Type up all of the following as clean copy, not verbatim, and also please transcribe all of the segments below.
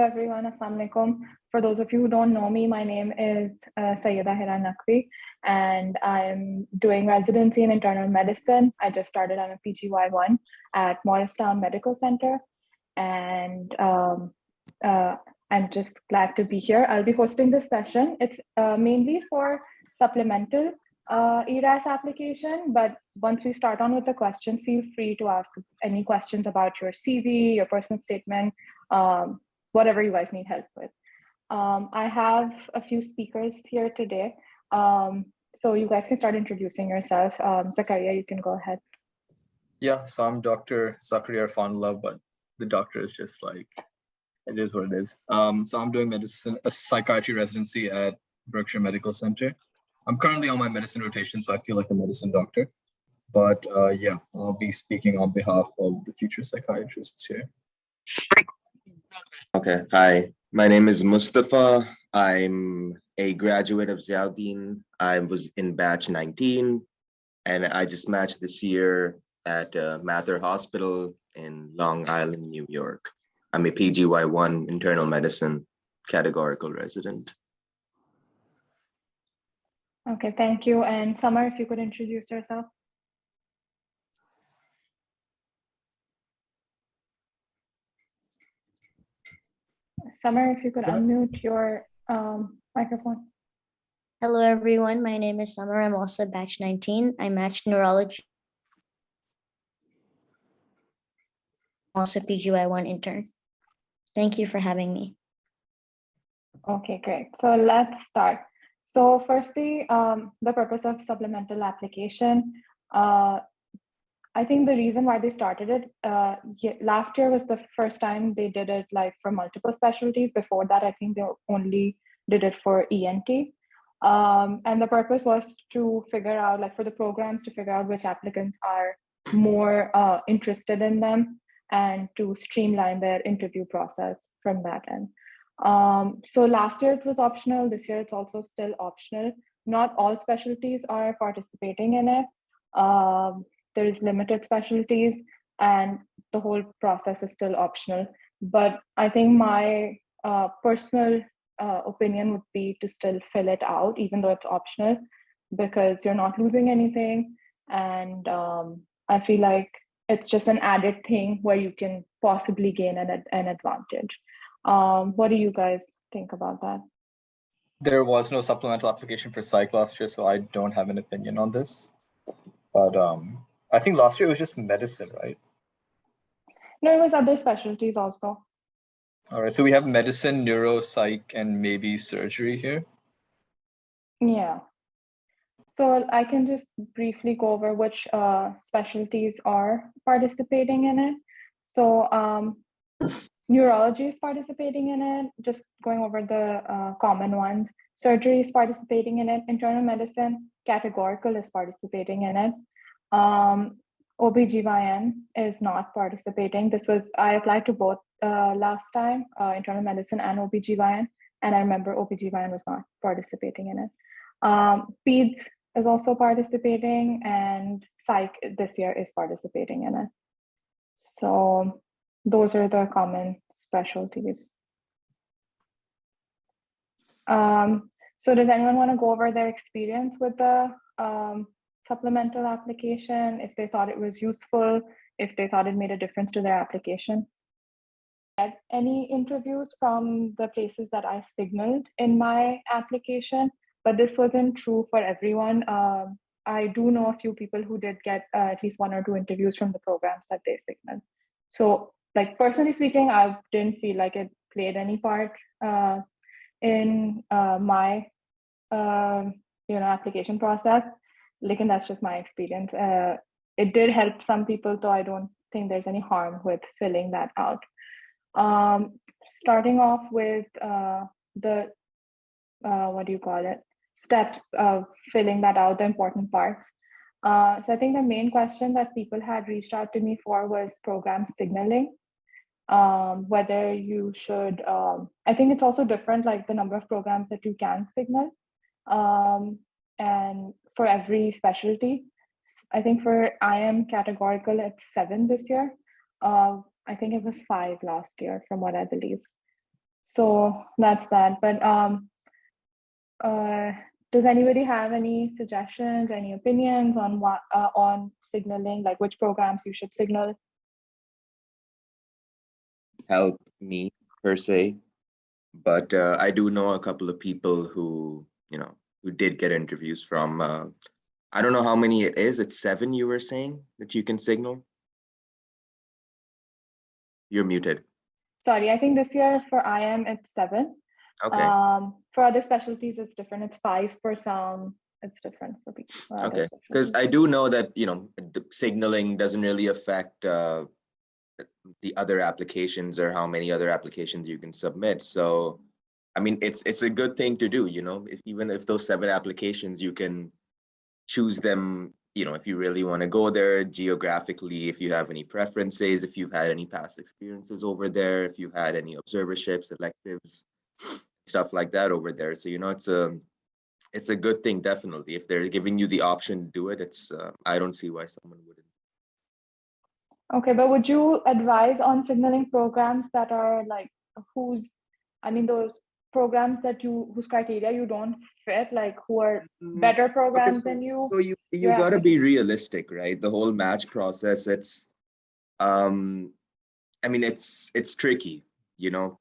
everyone. Assalamu alaikum. For those of you who don't know me, my name is Sayyida Hira Naqvi, and I'm doing residency in internal medicine. I just started on a PGY1 at Morristown Medical Center, and I'm just glad to be here. I'll be hosting this session. It's mainly for supplemental ERAS application, but once we start on with the questions, feel free to ask any questions about your CV, your personal statement, whatever you guys need help with. I have a few speakers here today, so you guys can start introducing yourself. Zakaria, you can go ahead. Yeah, so I'm Dr. Zakaria Irfan, but the doctor is just like, it is what it is. So I'm doing a psychiatry residency at Berkshire Medical Center. I'm currently on my medicine rotation, so I feel like a medicine doctor. But yeah, I'll be speaking on behalf of the future psychiatrists here. Okay, hi. My name is Mustafa. I'm a graduate of Ziauddin. I was in batch 19, and I just matched this year at Mather Hospital in Long Island, New York. I'm a PGY1 internal medicine categorical resident. Okay, thank you. And Samar, if you could introduce yourself. Samar, if you could unmute your microphone. Hello, everyone. My name is Summer. I'm also batch 19. I matched neurology. Also PGY1 intern. Thank you for having me. Okay, great. So let's start. So firstly, the purpose of supplemental application. I think the reason why they started it, last year was the first time they did it like for multiple specialties. Before that, I think they only did it for ENT. And the purpose was to figure out, like for the programs, to figure out which applicants are more interested in them and to streamline their interview process from that end. So last year it was optional. This year it's also still optional. Not all specialties are participating in it. There's limited specialties and the whole process is still optional. But I think my personal opinion would be to still fill it out, even though it's optional, because you're not losing anything. And I feel like it's just an added thing where you can possibly gain an advantage. What do you guys think about that? There was no supplemental application for psych last year, so I don't have an opinion on this. But I think last year it was just medicine, right? No, it was other specialties also. All right, so we have medicine, neuro, psych, and maybe surgery here. Yeah. So I can just briefly go over which specialties are participating in it. So neurology is participating in it, just going over the common ones. Surgery is participating in it. Internal medicine, categorical, is participating in it. OBGYN is not participating. I applied to both last time, internal medicine and OBGYN, and I remember OBGYN was not participating in it. PEDS is also participating, and psych this year is participating in it. So those are the common specialties. So does anyone want to go over their experience with the supplemental application, if they thought it was useful, if they thought it made a difference to their application? Had any interviews from the places that I signaled in my application, but this wasn't true for everyone. I do know a few people who did get at least 1 or 2 interviews from the programs that they signaled. So, like, personally speaking, I didn't feel like it played any part in my application process. Like, and that's just my experience. It did help some people, though I don't think there's any harm with filling that out. Starting off with the steps of filling that out, the important parts. So I think the main question that people had reached out to me for was program signaling. Whether you should, I think it's also different, like the number of programs that you can signal. And for every specialty, I think for IM categorical, it's 7 this year. I think it was 5 last year, from what I believe. So that's that. But does anybody have any suggestions, any opinions on what on signaling, like which programs you should signal? Help me per se, but I do know a couple of people who, who did get interviews from, I don't know how many it is. It's 7 you were saying that you can signal? You're muted. Sorry, I think this year for IM it's 7. Okay. For other specialties, it's different. It's 5 for some. It's different for people. For other Okay, because specialties. I do know that, the signaling doesn't really affect the other applications or how many other applications you can submit. So, I mean, it's a good thing to do, even if those 7 applications, you can choose them, if you really want to go there geographically, if you have any preferences, if you've had any past experiences over there, if you've had any observerships, electives, stuff like that over there. So, it's a good thing, definitely. If they're giving you the option to do it, I don't see why someone wouldn't. Okay, but would you advise on signaling programs that are like those programs that whose criteria you don't fit, like who are better programs than you? So you got to be realistic, right? The whole match process, it's it's tricky.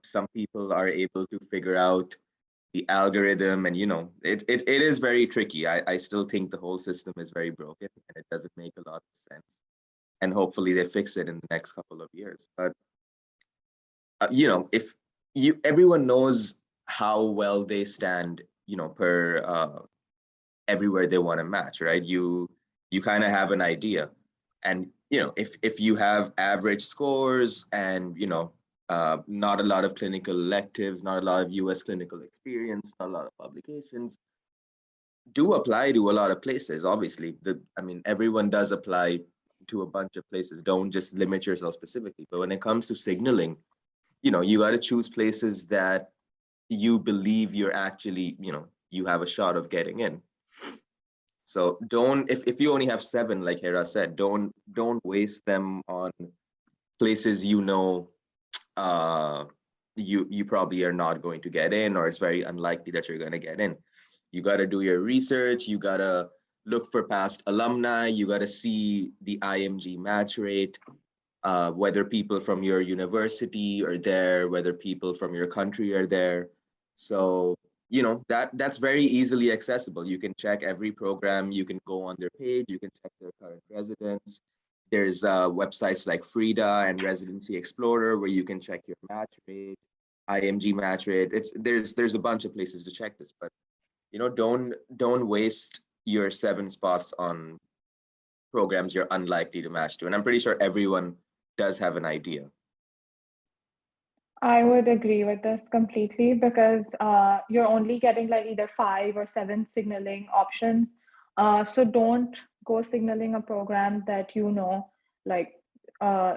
Some people are able to figure out the algorithm, and it is very tricky. I still think the whole system is very broken and it doesn't make a lot of sense. And hopefully they fix it in the next couple of years. But if everyone knows how well they stand, per everywhere they want to match, right? You kind of have an idea. And if you have average scores and not a lot of clinical electives, not a lot of US clinical experience, not a lot of publications, do apply to a lot of places. Obviously, everyone does apply to a bunch of places. Don't just limit yourself specifically. But when it comes to signaling, you got to choose places that you believe you're actually, you have a shot of getting in. So if you only have 7, like Hera said, don't waste them on places you probably are not going to get in, or it's very unlikely that you're going to get in. You got to do your research. You got to look for past alumni. You got to see the IMG match rate, whether people from your university are there, whether people from your country are there. So, that's very easily accessible. You can check every program. You can go on their page. You can check their current residents. There's websites like Frida and Residency Explorer where you can check your match rate, IMG match rate. There's a bunch of places to check this, but don't waste your 7 spots on programs you're unlikely to match to. And I'm pretty sure everyone does have an idea. I would agree with this completely, because you're only getting like either 5 or 7 signaling options. So don't go signaling a program that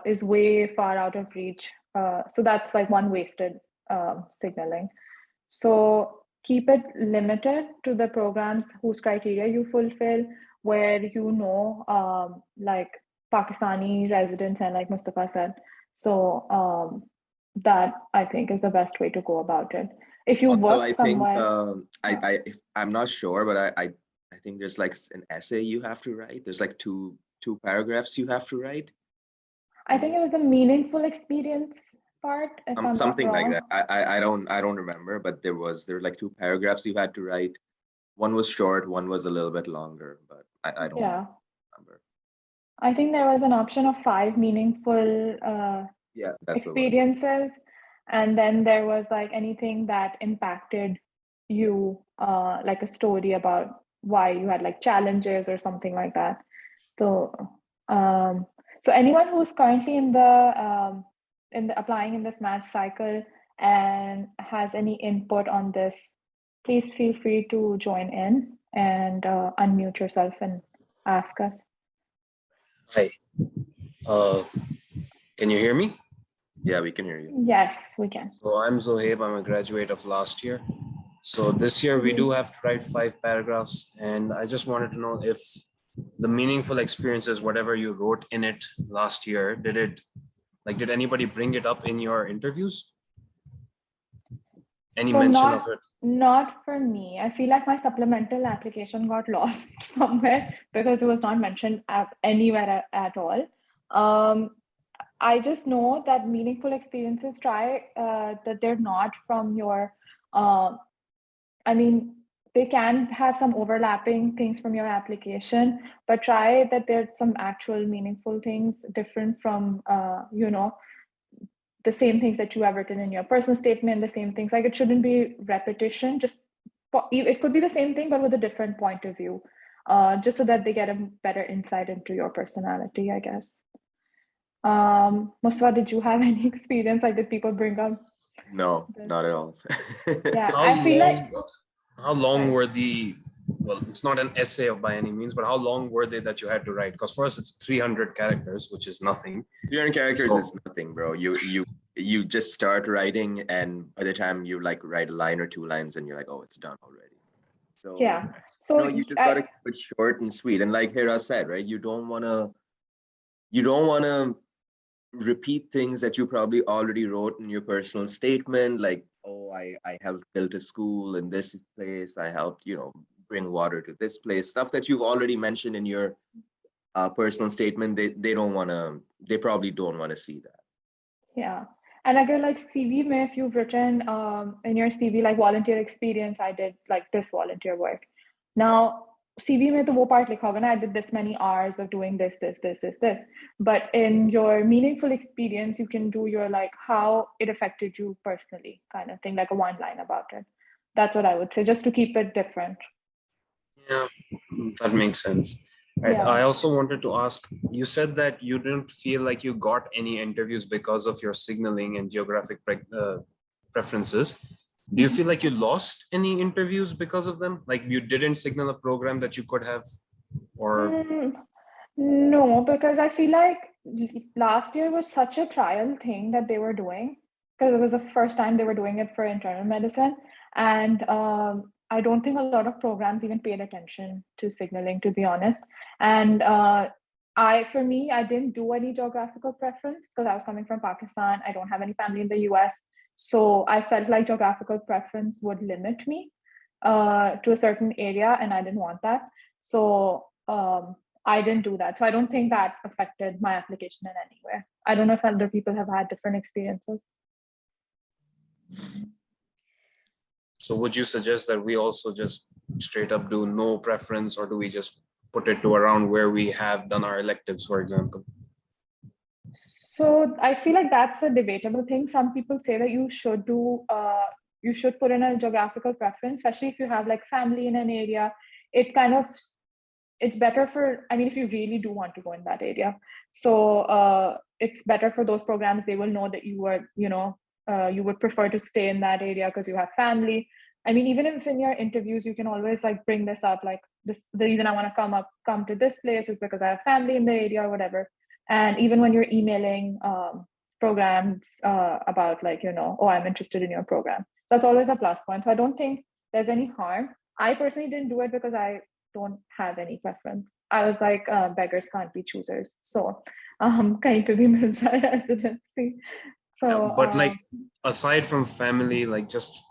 is way far out of reach. So that's like one wasted signaling. So keep it limited to the programs whose criteria you fulfill, where like Pakistani residents, and like Mustafa said. So that I think is the best way to go about it. If you Also, work I think somewhere, I'm not sure, but I think there's like an essay you have to write. There's like two paragraphs you have to write. I think it was the meaningful experience part, if I'm Something not like wrong. that. I don't remember, but there were like 2 paragraphs you had to write. One was short, one was a little bit longer, but I don't remember. I think there was an option of 5 meaningful Yeah, that's the one. experiences, and then there was like anything that impacted you, like a story about why you had like challenges or something like that. So so anyone who's currently in the applying in this match cycle and has any input on this, please feel free to join in and unmute yourself and ask us. Hi. Can you hear me? Yeah, we can hear you. Yes, we can. So I'm Zohaib. I'm a graduate of last year. So this year we do have to write 5 paragraphs, and I just wanted to know if the meaningful experiences, whatever you wrote in it last year, did anybody bring it up in your interviews? any So mention not, of it? not for me. I feel like my supplemental application got lost somewhere because it was not mentioned anywhere at all. I just know that meaningful experiences try that they're not from your, I mean, they can have some overlapping things from your application, but try that there's some actual meaningful things different from, the same things that you have written in your personal statement, the same things. Like it shouldn't be repetition, just it could be the same thing, but with a different point of view, just so that they get a better insight into your personality, I guess. Mustafa, did you have any experience? Like, did people bring up? No, not at all. Yeah, How I feel like. long Sorry. were the, well, it's not an essay by any means, but how long were they that you had to write? Because first it's 300 characters, which is nothing. 300 characters So- is nothing, bro. You just start writing, and by the time you like write a line or 2 lines, and you're like, oh, it's done already. So Yeah. So no, you just gotta keep it short and sweet. And like Hira said, right? You don't wanna repeat things that you probably already wrote in your personal statement, like, oh, I helped build a school in this place, I helped, bring water to this place, stuff that you've already mentioned in your personal statement. They probably don't want to see that. Yeah. And again, like CV, if you've written in your CV, like volunteer experience, I did like this volunteer work. Now, CV में तो वो part लिखा होगा ना, I did this many hours of doing this. But in your meaningful experience, you can do your like how it affected you personally kind of thing, like a 1 line about it. That's what I would say, just to keep it different. Yeah, that makes sense. Right. Yeah. I also wanted to ask, you said that you didn't feel like you got any interviews because of your signaling and geographic preferences. Do you feel like you lost any interviews because of them? Like you didn't signal a program that you could have, or? No, because I feel like last year was such a trial thing that they were doing, because it was the first time they were doing it for internal medicine. And I don't think a lot of programs even paid attention to signaling, to be honest. And for me, I didn't do any geographical preference because I was coming from Pakistan. I don't have any family in the US. So I felt like geographical preference would limit me to a certain area, and I didn't want that. So I didn't do that. So I don't think that affected my application in any way. I don't know if other people have had different experiences. So would you suggest that we also just straight up do no preference, or do we just put it to around where we have done our electives, for example? So I feel like that's a debatable thing. Some people say that you should put in a geographical preference, especially if you have like family in an area. It's better for, I mean, if you really do want to go in that area. So it's better for those programs. They will know that you were, you would prefer to stay in that area because you have family. I mean, even if in your interviews, you can always like bring this up, like the reason I want to come to this place is because I have family in the area or whatever. And even when you're emailing programs about like, oh, I'm interested in your program. That's always a plus point. So I don't think there's any harm. I personally didn't do it because I don't have any preference. I was like, beggars can't be choosers. So kahin pe bhi mil jaye residency. So, Yeah, but like aside from family, like just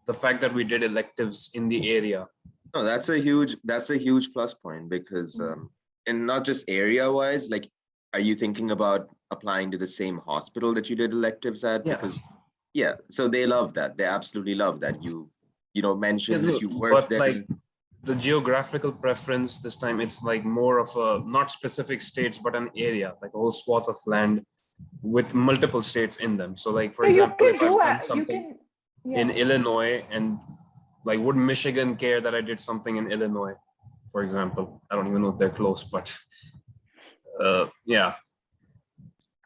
the fact that we did electives in the area. No, that's a huge plus point, because and not just area wise, like, are you thinking about applying to the same hospital that you did electives at? Yeah. Because so they love that. They absolutely love that. You mentioned that you But worked there. like the geographical preference this time, it's like more of a not specific states, but an area, like a whole swath of land with multiple states in them. So like, for example, if I've done something in Illinois, and like, would Michigan care that I did something in Illinois, for example? I don't even know if they're close, but yeah.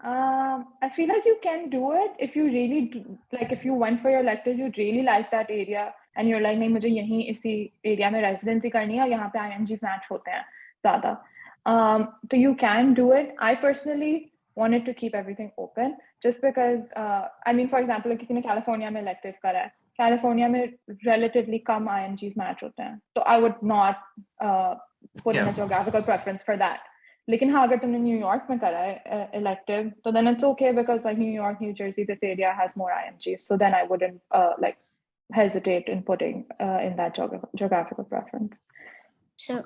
I feel like you can do it if you really do, like if you went for your elective, you really like that area and you're like, नहीं मुझे यहीं इसी area में residency करनी है, यहाँ पे IMGs match होते हैं ज़्यादा. So you can do it. I personally wanted to keep everything open just because, I mean, for example, किसी ने California में elective करा है, California में relatively कम IMGs match होते हैं, so I would not put in a geographical preference for that. लेकिन हाँ, अगर तुमने न्यूयॉर्क में करा है elective, so then it's okay because like New York, New Jersey, this area has more IMGs, so then I wouldn't like hesitate in putting in that geographical preference. So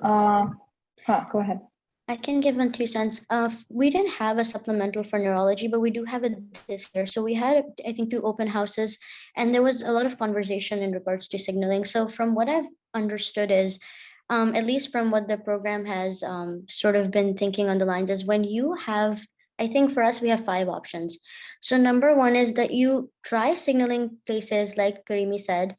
Go ahead. I can give on 2 cents. We didn't have a supplemental for neurology, but we do have it this year. So we had, I think, 2 open houses, and there was a lot of conversation in regards to signaling. So from what I've understood is, at least from what the program has sort of been thinking on the lines is when you have, I think for us, we have 5 options. So number 1 is that you try signaling places like Karimi said,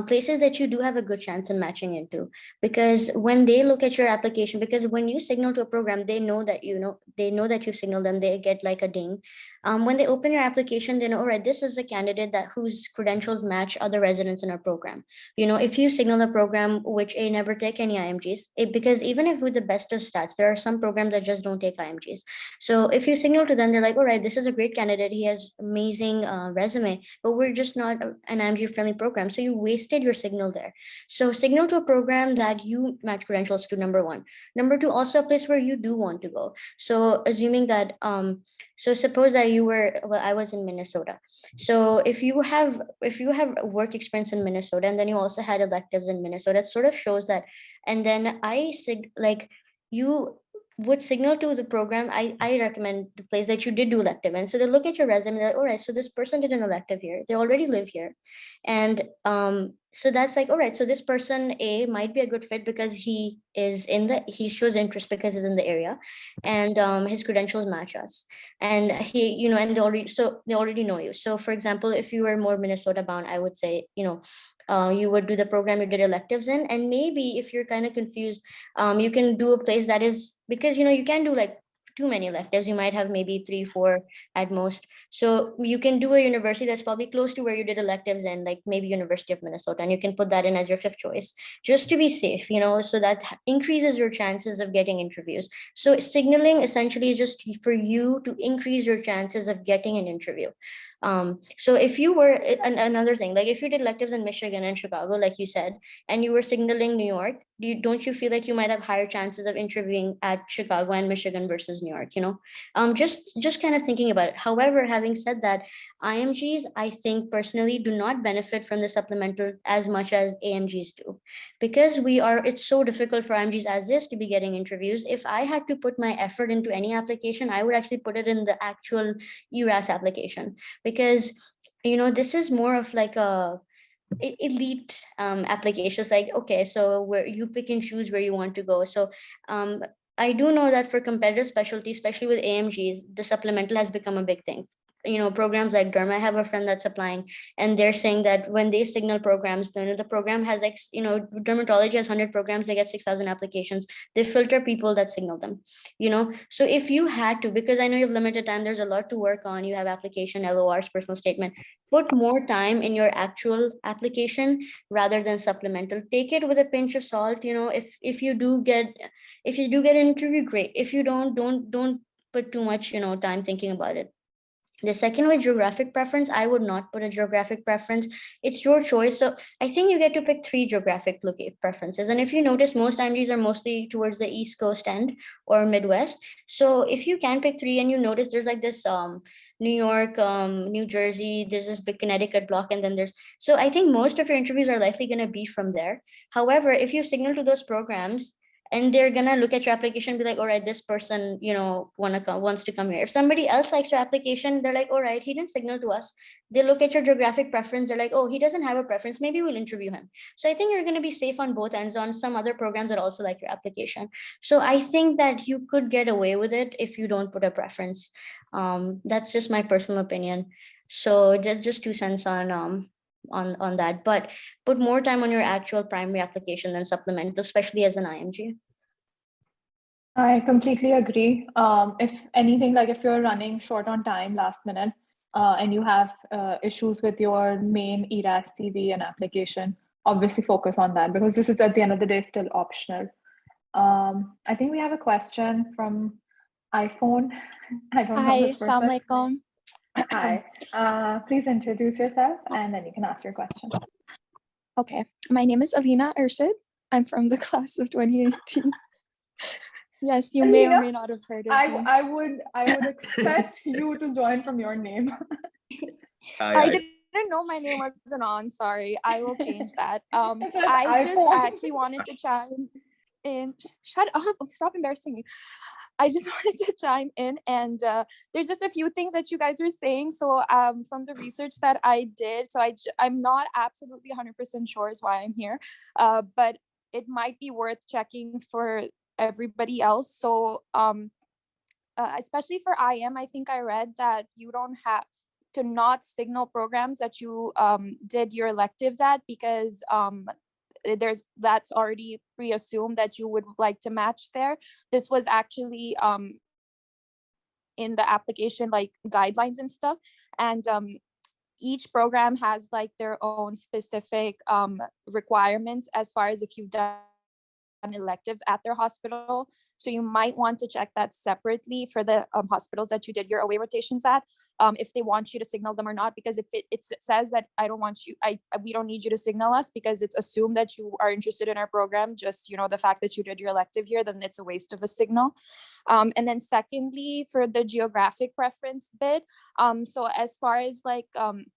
places that you do have a good chance in matching into, because when they look at your application, because when you signal to a program, they know that you signal them, they get like a ding. When they open your application, they know, all right, this is a candidate that whose credentials match other residents in our program. If you signal a program which never take any IMGs, because even if with the best of stats, there are some programs that just don't take IMGs. So if you signal to them, they're like, all right, this is a great candidate, he has amazing resume, but we're just not an IMG friendly program. So you wasted your signal there. So signal to a program that you match credentials to, number 1. Number 2, also a place where you do want to go. So assuming that, so suppose that I was in Minnesota. So if you have work experience in Minnesota, and then you also had electives in Minnesota, it sort of shows that. And then you would signal to the program, I recommend the place that you did do elective. And so they look at your resume, they're like, all right, so this person did an elective here, they already live here. And so that's like, all right, so this person A might be a good fit because he shows interest because he's in the area, and his credentials match us. And and they already know you. So for example, if you were more Minnesota bound, I would say, you would do the program you did electives in. And maybe if you're kind of confused, you can do a place that is, because you can do like too many electives, you might have maybe 3, 4 at most. So you can do a university that's probably close to where you did electives in, like maybe University of Minnesota, and you can put that in as your 5th choice, just to be safe, so that increases your chances of getting interviews. So signaling essentially is just for you to increase your chances of getting an interview. So if you were another thing, like if you did electives in Michigan and Chicago, like you said, and you were signaling New York, don't you feel like you might have higher chances of interviewing at Chicago and Michigan versus New York? Just kind of thinking about it. However, having said that, IMGs, I think personally, do not benefit from the supplemental as much as AMGs do, because it's so difficult for IMGs as is to be getting interviews. If I had to put my effort into any application, I would actually put it in the actual ERAS application, because this is more of like a elite applications, like, okay, so where you pick and choose where you want to go. So I do know that for competitive specialty, especially with AMGs, the supplemental has become a big thing. Programs like Derma, I have a friend that's applying, and they're saying that when they signal programs, then the program has like, dermatology has 100 programs, they get 6,000 applications. They filter people that signal them. So if you had to, because I know you have limited time, there's a lot to work on, you have application, LORs, personal statement, put more time in your actual application rather than supplemental. Take it with a pinch of salt. If you do get an interview, great. If you don't put too much time thinking about it. The second, with geographic preference, I would not put a geographic preference. It's your choice. So I think you get to pick 3 geographic preferences. And if you notice, most IMGs are mostly towards the East Coast end or Midwest. So if you can pick 3, and you notice there's like this New York, New Jersey, there's this big Connecticut block, and then so I think most of your interviews are likely going to be from there. However, if you signal to those programs, and they're gonna look at your application and be like, all right, this person, wants to come here. If somebody else likes your application, they're like, all right, he didn't signal to us. They look at your geographic preference, they're like, oh, he doesn't have a preference, maybe we'll interview him. So I think you're gonna be safe on both ends, on some other programs that also like your application. So I think that you could get away with it if you don't put a preference. That's just my personal opinion. So just 2 cents on that, but put more time on your actual primary application than supplemental, especially as an IMG. I completely agree. If anything, like if you're running short on time last minute, and you have issues with your main ERAS CV and application, obviously focus on that, because this is at the end of the day still optional. I think we have a question from iPhone. I don't know Hi, this person. Assalamualaikum. Hi, please introduce yourself and then you can ask your question. Okay, my name is Alina Urshid. I'm from the class of 2018. Yes, you may or may not have heard of me. I would expect you to join from your name. I did didn't know my name wasn't on. Sorry, I will change that. It says I just iPhone. actually wanted to chime in. Shut up! Stop embarrassing me. I just wanted to chime in, and there's just a few things that you guys were saying. So from the research that I did, so I'm not absolutely 100% sure is why I'm here, but it might be worth checking for everybody else. So especially for IM, I think I read that you don't have to not signal programs that you did your electives at, because that's already pre-assumed that you would like to match there. This was actually in the application like guidelines and stuff, and each program has like their own specific requirements as far as if you've done electives at their hospital. So you might want to check that separately for the hospitals that you did your away rotations at, if they want you to signal them or not. Because if it says that I don't want you, we don't need you to signal us because it's assumed that you are interested in our program, just, you know, the fact that you did your elective here, then it's a waste of a signal. And then secondly, for the geographic preference bit, so as far as like the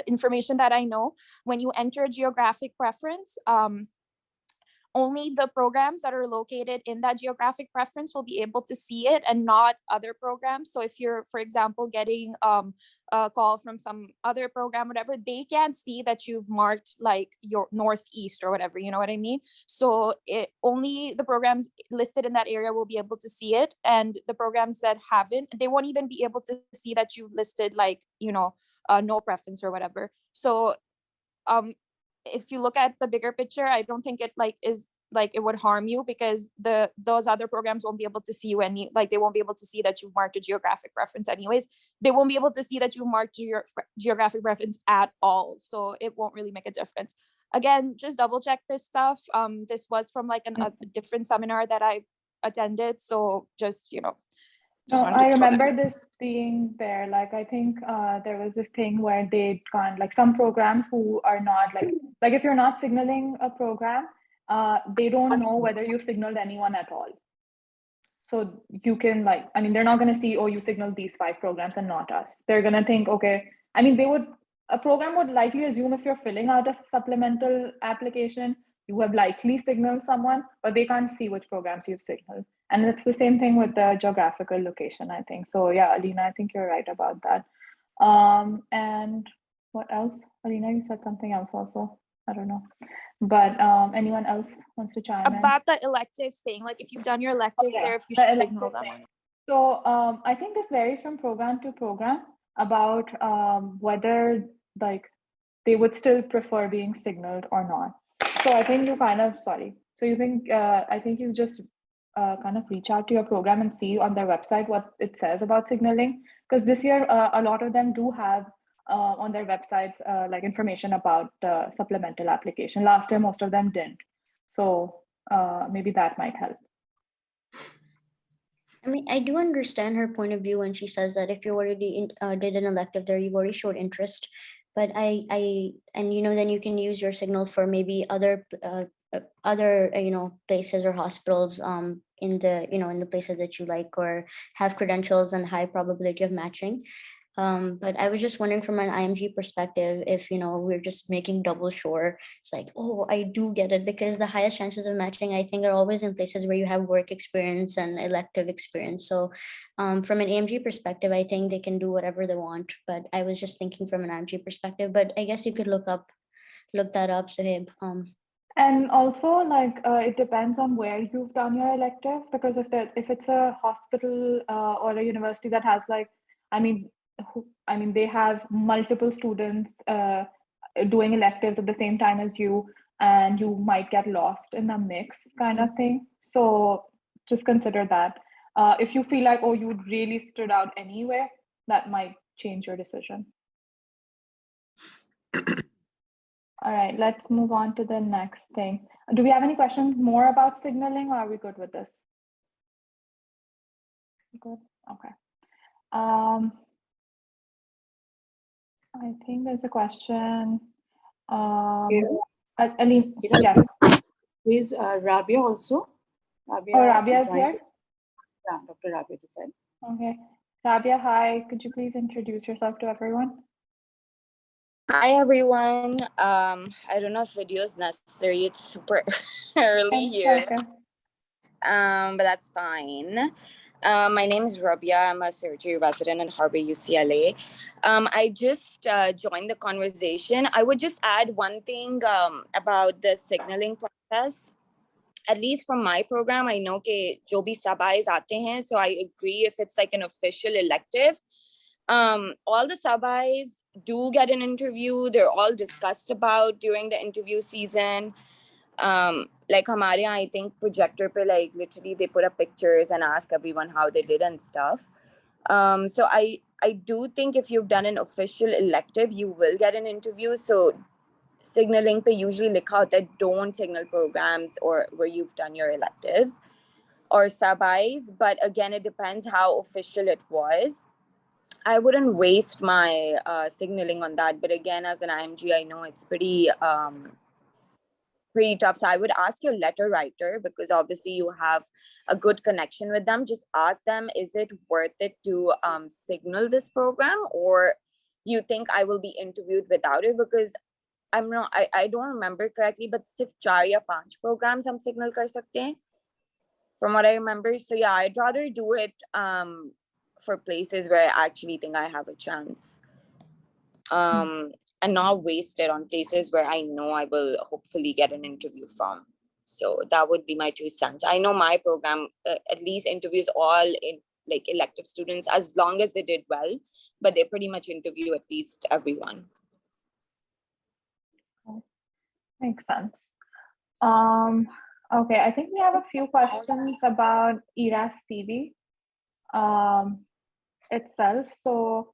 information that I know, when you enter a geographic preference, only the programs that are located in that geographic preference will be able to see it, and not other programs. So if you're, for example, getting a call from some other program, whatever, they can't see that you've marked like your northeast or whatever, you know what I mean? So only the programs listed in that area will be able to see it, and the programs that haven't, they won't even be able to see that you've listed like, you know, no preference or whatever. So if you look at the bigger picture, I don't think it like is like it would harm you, because those other programs won't be able to see you any, like they won't be able to see that you've marked a geographic preference anyways. They won't be able to see that you marked your geographic preference at all. So it won't really make a difference. Again, just double check this stuff. This was from like a different seminar that I attended. So just, you know, no, I remember this being there. Like, I think there was this thing where they can't, like some programs who are not like if you're not signaling a program, they don't know whether you signaled anyone at all. So you can like, I mean, they're not going to see, oh, you signaled these 5 programs and not us. They're going to think, okay, I mean, a program would likely assume if you're filling out a supplemental application, you have likely signaled someone, but they can't see which programs you've signaled. And it's the same thing with the geographical location, I think. So yeah, Alina, I think you're right about that. And what else? Alina, you said something else also. I don't know. But anyone else wants to chime in? About the electives thing, like if you've done your elective there, if you should signal them. So I think this varies from program to program about whether like they would still prefer being signaled or not. So I think you kind of, sorry. So you think, I think you just kind of reach out to your program and see on their website what it says about signaling. Because this year, a lot of them do have on their websites like information about the supplemental application. Last year, most of them didn't. So maybe that might help. I mean, I do understand her point of view when she says that if you already did an elective there, you've already showed interest. But and you know, then you can use your signal for maybe other you know, places or hospitals in the, you know, in the places that you like or have credentials and high probability of matching. But I was just wondering from an IMG perspective, if, you know, we're just making double sure, it's like, oh, I do get it, because the highest chances of matching, I think, are always in places where you have work experience and elective experience. So from an AMG perspective, I think they can do whatever they want, but I was just thinking from an IMG perspective, but I guess you could look that up, Sahib. And also, like, it depends on where you've done your elective, because if it's a hospital or a university that has like, I mean, they have multiple students doing electives at the same time as you, and you might get lost in the mix kind of thing. So just consider that. If you feel like, oh, you really stood out anyway, that might change your decision. All right, let's move on to the next thing. Do we have any questions more about signaling, or are we good with this? Good, okay. I think there's a question. Yes. Is Rabia also? Rabia is here? Yeah, Dr. Rabia is here. Okay. Rabia, hi. Could you please introduce yourself to everyone? Hi everyone. I don't know if video is necessary. It's super early here. Okay. But that's fine. My name is Rabia. I'm a surgery resident at Harbor UCLA. I just joined the conversation. I would just add one thing about the signaling process. At least from my program, I know कि जो भी sabais आते हैं, so I agree if it's like an official elective. All the sabais do get an interview. They're all discussed about during the interview season. Like हमारे यहाँ, I think projector पे like literally they put up pictures and ask everyone how they did and stuff. So I do think if you've done an official elective, you will get an interview. So signaling पे usually लिखा होता है don't signal programs or where you've done your electives or sabais. But again, it depends how official it was. I wouldn't waste my signaling on that. But again, as an IMG, I know it's pretty tough. So I would ask your letter writer, because obviously you have a good connection with them. Just ask them, is it worth it to signal this program, or you think I will be interviewed without it? Because I don't remember correctly, but सिर्फ 4 या 5 programs हम signal कर सकते हैं, from what I remember. So yeah, I'd rather do it for places where I actually think I have a chance, and not waste it on places where I know I will hopefully get an interview from. So that would be my 2 cents. I know my program at least interviews all in like elective students as long as they did well, but they pretty much interview at least everyone. Makes sense. Okay, I think we have a few questions about ERAS CV itself. So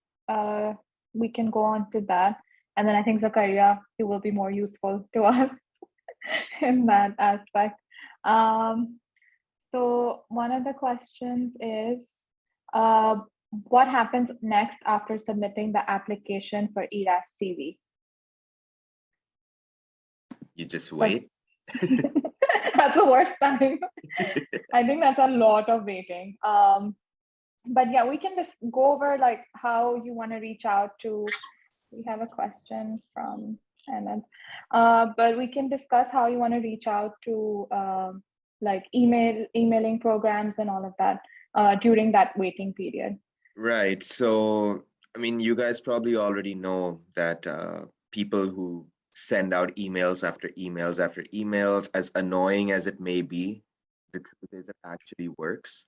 we can go on to that. And then I think Zakaria, you will be more useful to us in that aspect. So one of the questions is, what happens next after submitting the application for ERAS CV? You just wait. That's the worst time. I think that's a lot of waiting. But yeah, we can just go over like how you want to reach out to. We have a question from Anand, but we can discuss how you want to reach out to like emailing programs and all of that during that waiting period. Right. So, I mean, you guys probably already know that people who send out emails after emails after emails, as annoying as it may be, the truth is it actually works.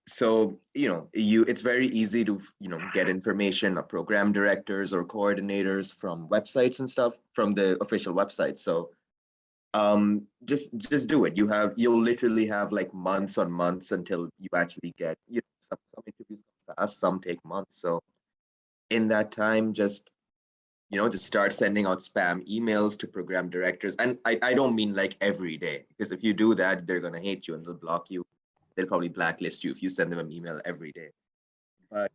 So, it's very easy to, get information of program directors or coordinators from websites and stuff, from the official website. So just do it. You'll literally have like months on months until you actually get, some interviews fast, some take months. So in that time, just start sending out spam emails to program directors. And I don't mean like every day, because if you do that, they're gonna hate you and they'll block you. They'll probably blacklist you if you send them an email every day. But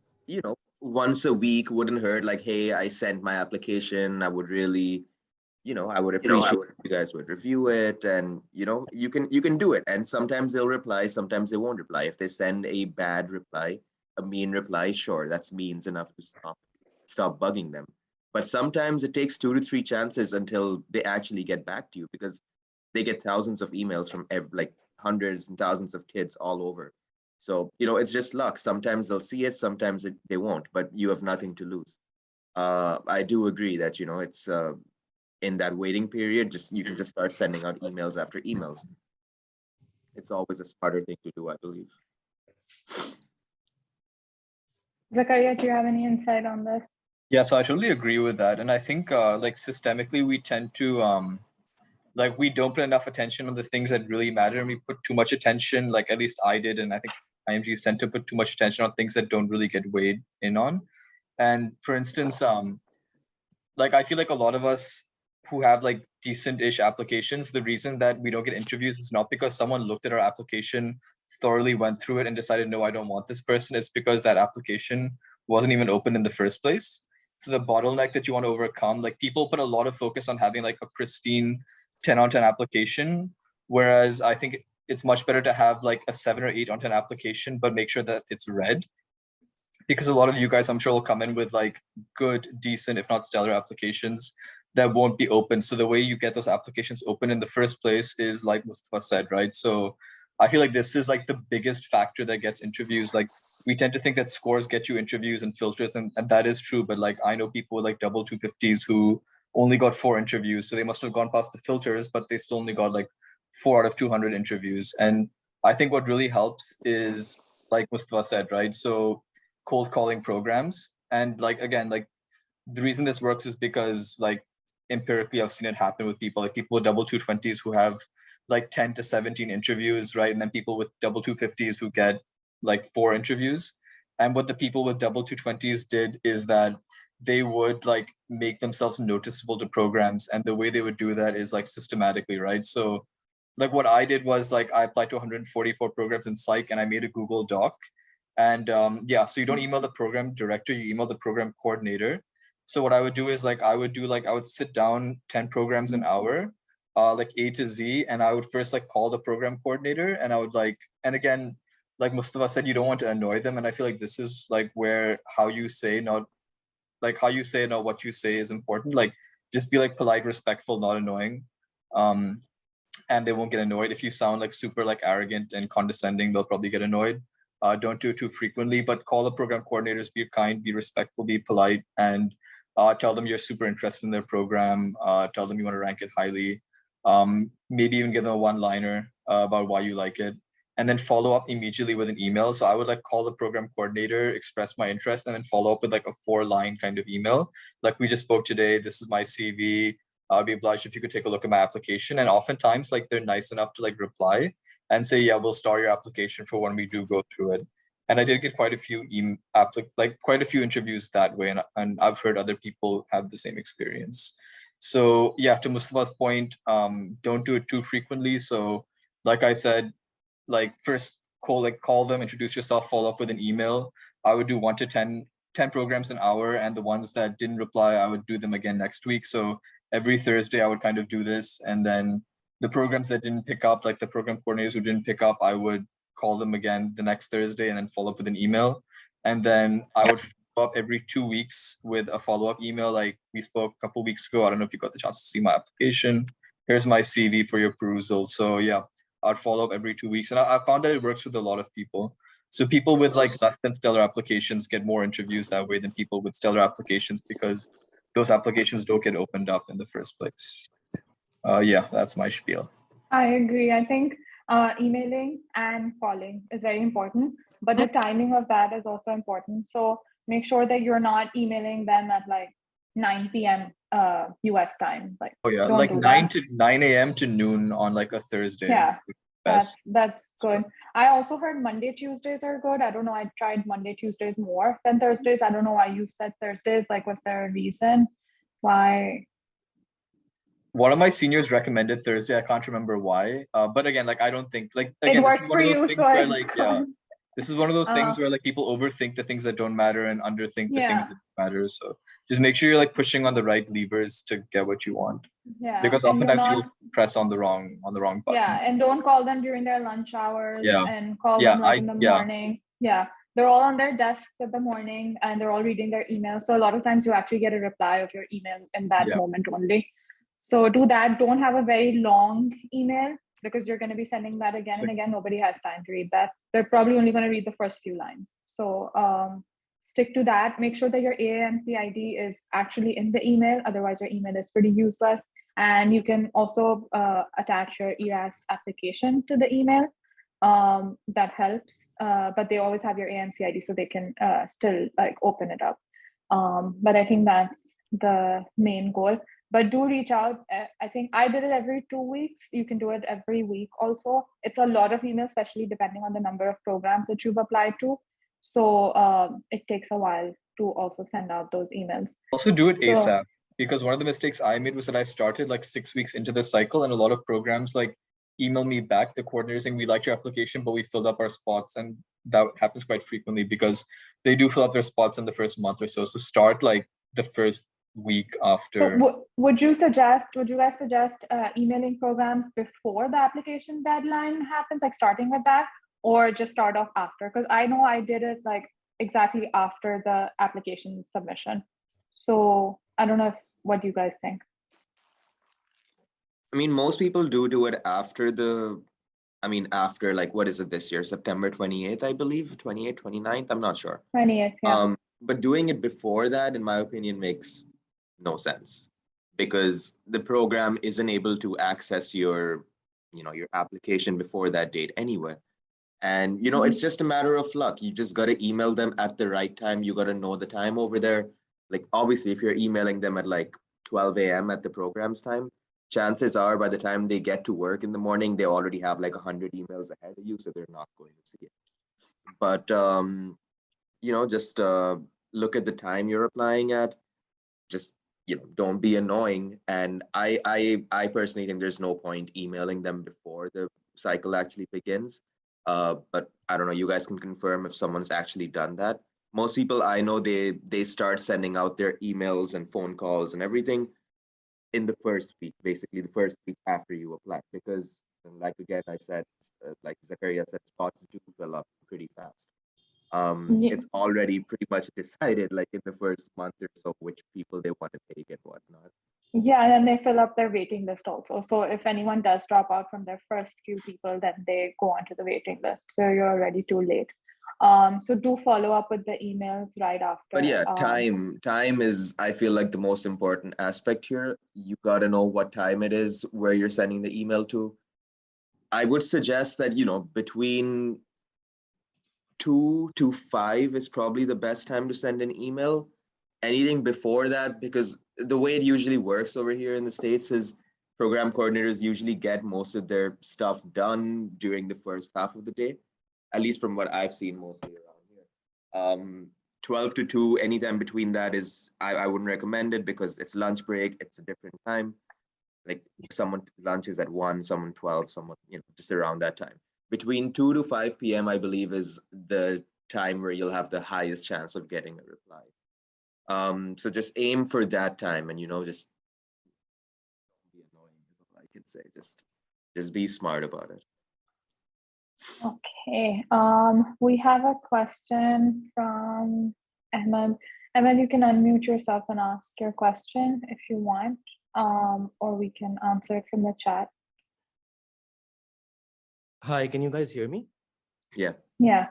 once a week wouldn't hurt. Like, hey, I sent my application. I would really, I would appreciate if you guys would review it, and you can do it. And sometimes they'll reply, sometimes they won't reply. If they send a bad reply, a mean reply, sure, that's means enough to stop bugging them. But sometimes it takes 2 to 3 chances until they actually get back to you, because they get thousands of emails from like hundreds and thousands of kids all over. So, it's just luck. Sometimes they'll see it, sometimes they won't, but you have nothing to lose. I do agree that, it's in that waiting period, you can just start sending out emails after emails. It's always a smarter thing to do, I believe. Zakaria, do you have any insight on this? Yeah, so I totally agree with that. And I think like systemically, we tend to like we don't put enough attention on the things that really matter, and we put too much attention, like at least I did, and I think IMGs tend to put too much attention on things that don't really get weighed in on. And for instance, like I feel like a lot of us who have like decent-ish applications, the reason that we don't get interviews is not because someone looked at our application, thoroughly went through it and decided, no, I don't want this person. It's because that application wasn't even open in the first place. So the bottleneck that you want to overcome, like people put a lot of focus on having like a pristine 10 on 10 application, whereas I think it's much better to have like a 7 or 8 on 10 application, but make sure that it's read. because a lot of you guys, I'm sure, will come in with like good, decent, if not stellar applications that won't be open. So the way you get those applications open in the first place is like Mustafa said, right? So I feel like this is like the biggest factor that gets interviews. Like we tend to think that scores get you interviews and filters, and that is true. But like I know people with like double 250s who only got 4 interviews. So they must have gone past the filters, but they still only got like 4 out of 200 interviews. And I think what really helps is like Mustafa said, right? So cold calling programs. And like, again, like the reason this works is because like empirically I've seen it happen with people, like people with double 220s who have like 10 to 17 interviews, right? And then people with double 250s who get like 4 interviews. And what the people with double 220s did is that they would like make themselves noticeable to programs. And the way they would do that is like systematically, right? So like what I did was like I applied to 144 programs in psych and I made a Google Doc. And yeah, so you don't email the program director, you email the program coordinator. So what I would do is like I would sit down 10 programs an hour, like A to Z, and I would first like call the program coordinator, and I would like, and again, like Mustafa said, you don't want to annoy them, and I feel like this is like where how you say not what you say is important. Like just be like polite, respectful, not annoying. And they won't get annoyed. If you sound like super like arrogant and condescending, they'll probably get annoyed. Don't do it too frequently, but call the program coordinators, be kind, be respectful, be polite, and tell them you're super interested in their program. Tell them you want to rank it highly. Maybe even give them a one-liner about why you like it, and then follow up immediately with an email. So I would like call the program coordinator, express my interest, and then follow up with like a 4-line kind of email. Like we just spoke today, this is my CV. I'd be obliged if you could take a look at my application. And oftentimes like they're nice enough to like reply and say, yeah, we'll start your application for when we do go through it. And I did get quite a few quite a few interviews that way. And I've heard other people have the same experience. So yeah, to Mustafa's point, don't do it too frequently. So like I said, like first call them, introduce yourself, follow up with an email. I would do 1 to 10 programs an hour, and the ones that didn't reply, I would do them again next week. So every Thursday I would kind of do this, and then the programs that didn't pick up, like the program coordinators who didn't pick up, I would call them again the next Thursday and then follow up with an email. And then I would follow up every 2 weeks with a follow-up email. Like we spoke a couple weeks ago, I don't know if you got the chance to see my application. Here's my CV for your perusal. So yeah, I'd follow up every 2 weeks. And I found that it works with a lot of people. So people with like less than stellar applications get more interviews that way than people with stellar applications, because those applications don't get opened up in the first place. Yeah, that's my spiel. I agree. I think emailing and calling is very important, but the timing of that is also important. So make sure that you're not emailing them at like 9 p.m. US time. Like, oh yeah, don't like do 9 that. to 9 a.m. to noon on like a Thursday. Yeah, Best. that's good. I also heard Monday, Tuesdays are good. I don't know. I tried Monday, Tuesdays more than Thursdays. I don't know why you said Thursdays. Like, was there a reason why? One of my seniors recommended Thursday. I can't remember why. But again, like I don't think like again, It this is worked one for of those you, things so where I like yeah, this is one of those things Uh, where like people overthink the things that don't matter and underthink the things yeah, that matter. So just make sure you're like pushing on the right levers to get what you want. yeah, Because and do oftentimes not, you'll press on the wrong yeah, buttons. and don't call them during their lunch hours, Yeah. and call Yeah, them like in the morning. Yeah, they're all on their desks at the morning and they're all reading their emails. So a lot of times you actually get a reply of your email in that Yeah. moment only. So do that. Don't have a very long email, because you're going to be sending that again and again. Nobody has time to read that. They're probably only going to read the first few lines. So stick to that. Make sure that your AAMC ID is actually in the email. Otherwise, your email is pretty useless. And you can also attach your ERAS application to the email. That helps. But they always have your AAMC ID, so they can still like open it up. But I think that's the main goal. But do reach out. I think I did it every 2 weeks. You can do it every week also. It's a lot of emails, especially depending on the number of programs that you've applied to. So it takes a while to also send out those emails. Also do it ASAP, because one of the mistakes I made was that I started like 6 weeks into the cycle, and a lot of programs like email me back, the coordinator, saying we liked your application, but we filled up our spots. And that happens quite frequently because they do fill up their spots in the first month or so. So start like the first week after. So would you guys suggest emailing programs before the application deadline happens, like starting with that, or just start off after? Because I know I did it like exactly after the application submission. So I don't know what you guys think. I mean, most people do it after after like, what is it this year? September 28th, I believe, 28th, 29th, I'm not sure. 20th, yeah. But doing it before that, in my opinion, makes no sense because the program isn't able to access your application before that date anyway. And, it's just a matter of luck. You just got to email them at the right time. You got to know the time over there. Like, obviously, if you're emailing them at like 12 a.m. at the program's time, chances are by the time they get to work in the morning, they already have like 100 emails ahead of you, so they're not going to see it. But, just look at the time you're applying at. Just, don't be annoying. And I personally think there's no point emailing them before the cycle actually begins. But I don't know, you guys can confirm if someone's actually done that. Most people I know, they start sending out their emails and phone calls and everything in the first week, basically the first week after you apply, because like again, I said, like Zakaria said, spots do fill up pretty fast. Yeah. It's already pretty much decided, like in the first month or so, which people they want to take and whatnot. Yeah, and then they fill up their waiting list also. So if anyone does drop out from their first few people, then they go onto the waiting list. So you're already too late. So do follow up with the emails right after. But yeah, time is, I feel like, the most important aspect here. You got to know what time it is, where you're sending the email to. I would suggest that, between 2 to 5 is probably the best time to send an email. Anything before that, because the way it usually works over here in the States is program coordinators usually get most of their stuff done during the first half of the day, at least from what I've seen mostly around here. 12 to 2, anytime between that is, I wouldn't recommend it because it's lunch break, it's a different time. Like someone lunches at 1, someone 12, someone, just around that time. Between 2 to 5 p.m., I believe, is the time where you'll have the highest chance of getting a reply. So just aim for that time, and just don't be annoying is all I can say. Just be smart about it. Okay. We have a question from Ahmed. Ahmed, you can unmute yourself and ask your question if you want, or we can answer it from the chat. Hi, can you guys hear me? Yeah. Yeah.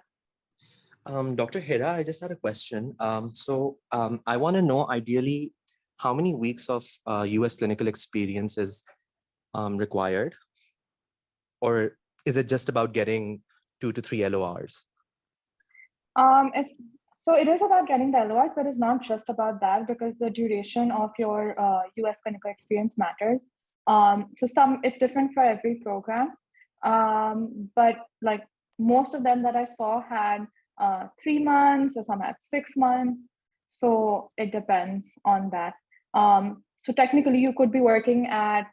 Dr. Hira, I just had a question. I want to know, ideally, how many weeks of US clinical experience is required? Or is it just about getting 2 to 3 LORs? It is about getting the LORs, but it's not just about that, because the duration of your US clinical experience matters. It's different for every program. But like most of them that I saw had 3 months, or some had 6 months. So it depends on that. So technically you could be working at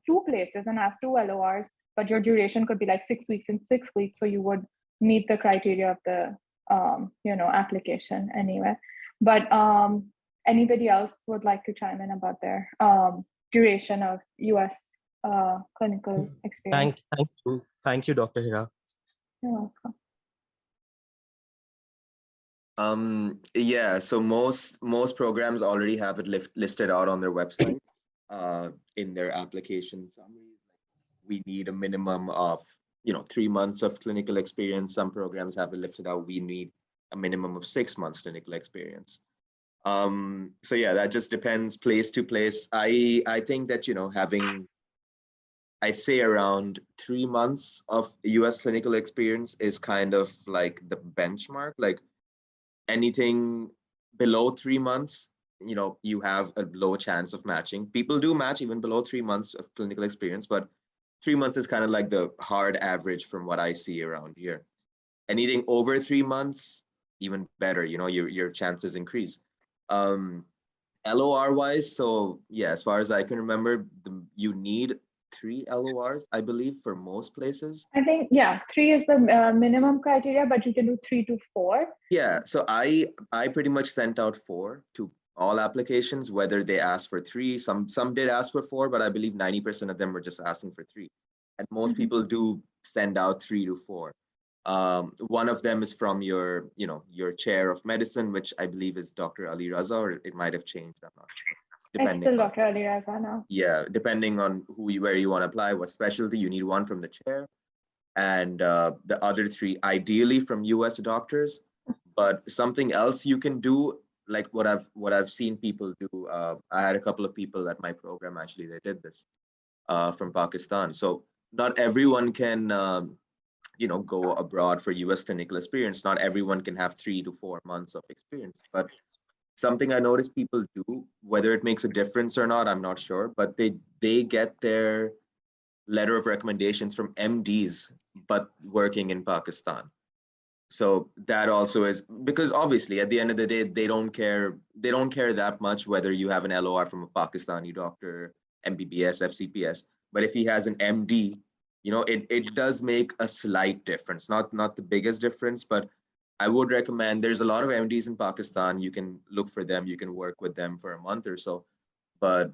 2 places and have 2 LORs, but your duration could be like 6 weeks and 6 weeks. So you would meet the criteria of the application anyway. But anybody else would like to chime in about their duration of US clinical experience? Thank you, Dr. Hira. You're welcome. Yeah, so most programs already have it listed out on their website in their application summaries. We need a minimum of 3 months of clinical experience. Some programs have it lifted out. We need a minimum of 6 months clinical experience. So yeah, that just depends place to place. I think that having, I'd say, around 3 months of US clinical experience is kind of like the benchmark. Like anything below 3 months, you have a low chance of matching. People do match even below 3 months of clinical experience, but 3 months is kind of like the hard average from what I see around here. Anything over 3 months, even better, your chances increase. LOR wise, so yeah, as far as I can remember, you need 3 LORs, I believe, for most places. I think, yeah, 3 is the minimum criteria, but you can do 3 to 4. Yeah, so I pretty much sent out 4 to all applications, whether they asked for 3. Some did ask for 4, but I believe 90% of them were just asking for 3. And most people do send out 3 to 4. One of them is from your, your chair of medicine, which I believe is Dr. Ali Raza, or it might have changed. I'm not sure. It's still Dr. Ali Raza now. Yeah, depending on where you want to apply, what specialty, you need one from the chair. And the other three, ideally from US doctors. But something else you can do, like what I've seen people do. I had a couple of people at my program, actually, they did this from Pakistan. So not everyone can, go abroad for US clinical experience. Not everyone can have 3 to 4 months of experience. But something I noticed people do, whether it makes a difference or not, I'm not sure, but they get their letter of recommendations from MDs, but working in Pakistan. So that also is, because obviously at the end of the day, they don't care that much whether you have an LOR from a Pakistani doctor, MBBS, FCPS, but if he has an MD, it does make a slight difference, not the biggest difference, but I would recommend, there's a lot of MDs in Pakistan. You can look for them, you can work with them for a month or so, but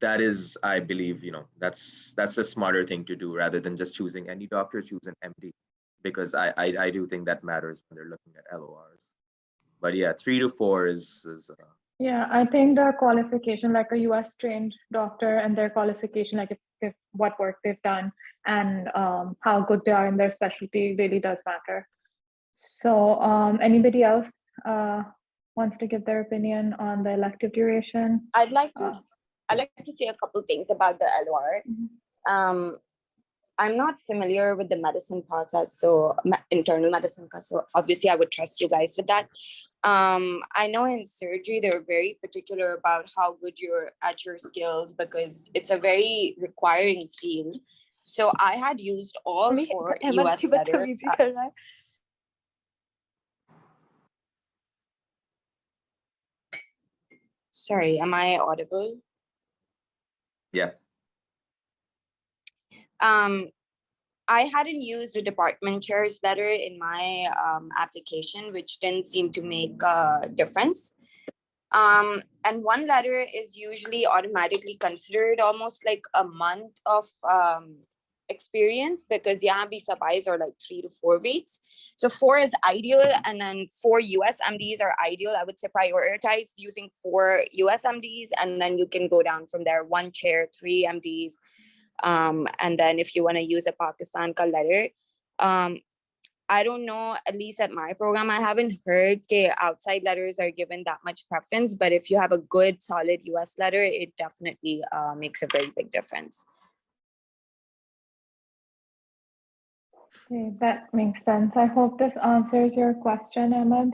that is, I believe, that's a smarter thing to do rather than just choosing any doctor, choose an MD, because I do think that matters when they're looking at LORs. But yeah, 3 to 4 is yeah, I think the qualification, like a US trained doctor, and their qualification, like if what work they've done and how good they are in their specialty really does matter. So anybody else wants to give their opinion on the elective duration? I'd like to say a couple things about the LOR. I'm not familiar with the medicine process, so internal medicine, so obviously I would trust you guys with that. I know in surgery, they're very particular about how good you're at your skills because it's a very requiring field. So I had used all 4 US letters. Sorry, am I audible? Yeah. I hadn't used a department chair's letter in my application, which didn't seem to make a difference. And one letter is usually automatically considered almost like a month of experience because Yahabi Sabais are like 3 to 4 weeks. So 4 is ideal, and then 4 US MDs are ideal. I would say prioritize using 4 US MDs, and then you can go down from there, 1 chair, 3 MDs. And then if you want to use a Pakistan ka letter, I don't know, at least at my program, I haven't heard that outside letters are given that much preference, but if you have a good solid US letter, it definitely makes a very big difference. Okay, that makes sense. I hope this answers your question, Ahmed.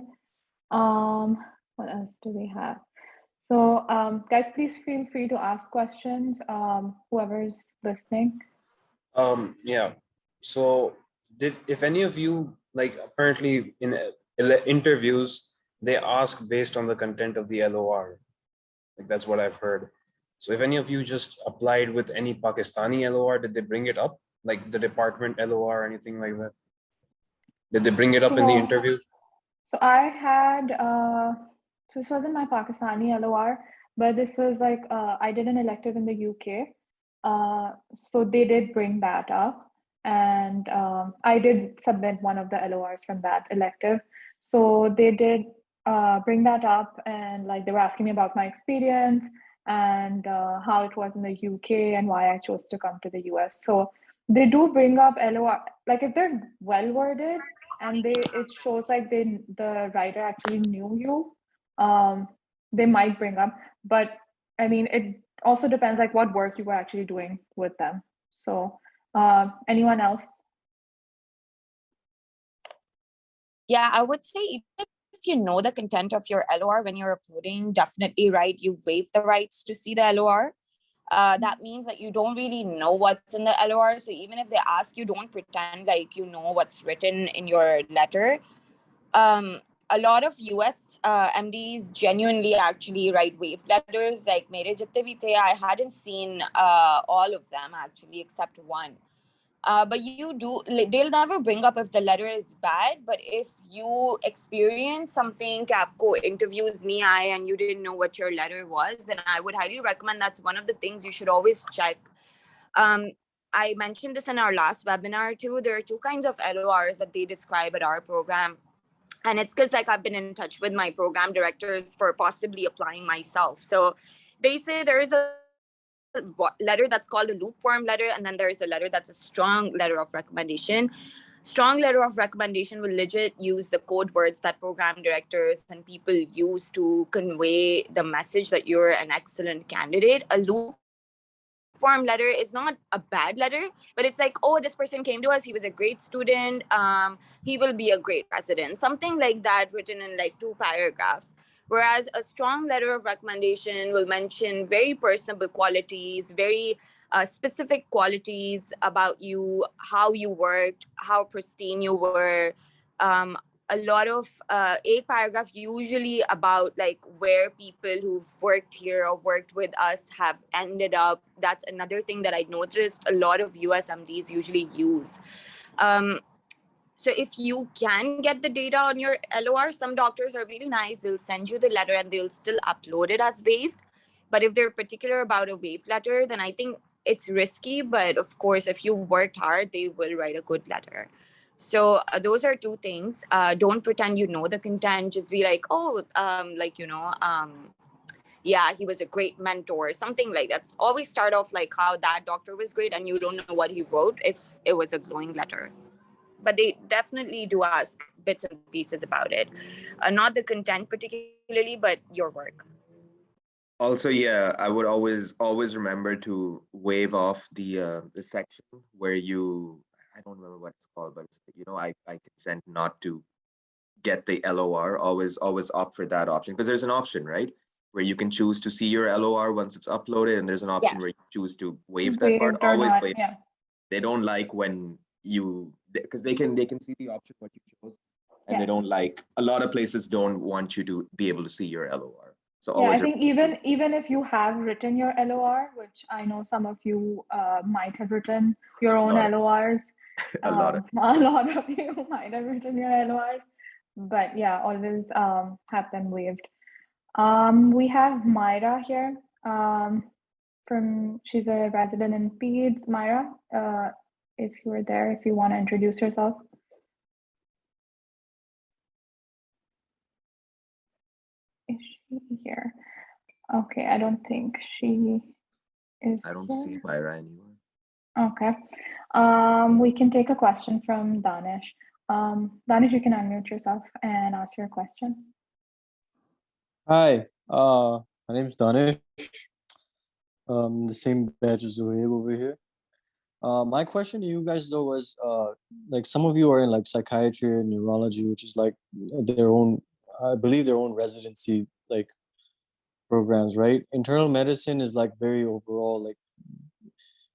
What else do we have? So guys, please feel free to ask questions, whoever's listening. Yeah, so if any of you, like apparently in interviews, they ask based on the content of the LOR, like that's what I've heard. So if any of you just applied with any Pakistani LOR, did they bring it up? Like the department LOR or anything like that? Did they bring it up in the interview? So I had, so this wasn't my Pakistani LOR, but this was like, I did an elective in the UK. So they did bring that up, and I did submit one of the LORs from that elective. So they did bring that up, and like they were asking me about my experience and how it was in the UK and why I chose to come to the US. So they do bring up LOR, like if they're well worded and it shows like the writer actually knew you, they might bring up. But I mean, it also depends like what work you were actually doing with them. So anyone else? Yeah, I would say even if you know the content of your LOR when you're uploading, definitely right, you waive the rights to see the LOR. That means that you don't really know what's in the LOR. So even if they ask you, don't pretend like you know what's written in your letter. A lot of US MDs genuinely actually write waive letters. Like mere jitte bhi the, I hadn't seen all of them actually except one. But you do, they'll never bring up if the letter is bad, but if you experience something, Capco interviews me, and you didn't know what your letter was, then I would highly recommend that's one of the things you should always check. I mentioned this in our last webinar too. There are two kinds of LORs that they describe at our program. And it's because like I've been in touch with my program directors for possibly applying myself. So they say there is a letter that's called a lukewarm letter, and then there is a letter that's a strong letter of recommendation. Strong letter of recommendation will legit use the code words that program directors and people use to convey the message that you're an excellent candidate. A lukewarm letter is not a bad letter, but it's like, oh, this person came to us, he was a great student, he will be a great president, something like that, written in like 2 paragraphs. Whereas a strong letter of recommendation will mention very personable qualities, very specific qualities about you, how you worked, how pristine you were. A lot of a paragraph usually about like where people who've worked here or worked with us have ended up. That's another thing that I noticed a lot of USMDs usually use. So if you can get the data on your LOR, some doctors are really nice. They'll send you the letter and they'll still upload it as waived. But if they're particular about a waived letter, then I think it's risky. But of course, if you worked hard, they will write a good letter. So those are 2 things. Don't pretend you know the content. Just be like, oh, yeah, he was a great mentor, something like that. Always start off like how that doctor was great and you don't know what he wrote if it was a glowing letter. But they definitely do ask bits and pieces about it. Not the content particularly, but your work. Also, yeah, I would always remember to wave off the section where I don't remember what it's called, but it's, I consent not to get the LOR. Always opt for that option, because there's an option, right, where you can choose to see your LOR once it's uploaded, and there's an option where you choose to waive that part. Waived or Always not, waive. yeah. They don't like when because they can see the option what you chose, and Yeah. they don't like, a lot of places don't want you to be able to see your LOR. So Yeah, I always think even if you have written your LOR, which I know some of you might have written your own LORs. a lot of A lot of you might have written your LORs, but yeah, always have them waived. We have Myra here. She's a resident in Peds. Myra, if you were there, if you want to introduce yourself. Is she here? Okay, I don't think she is. I don't here. see Myra anywhere. Okay. We can take a question from Danish. Danish, you can unmute yourself and ask your question. Hi, my name is Danish. The same batch as Zohaib over here. My question to you guys though was, like some of you are in like psychiatry and neurology, which is like their own, I believe their own residency like programs, right? Internal medicine is like very overall, like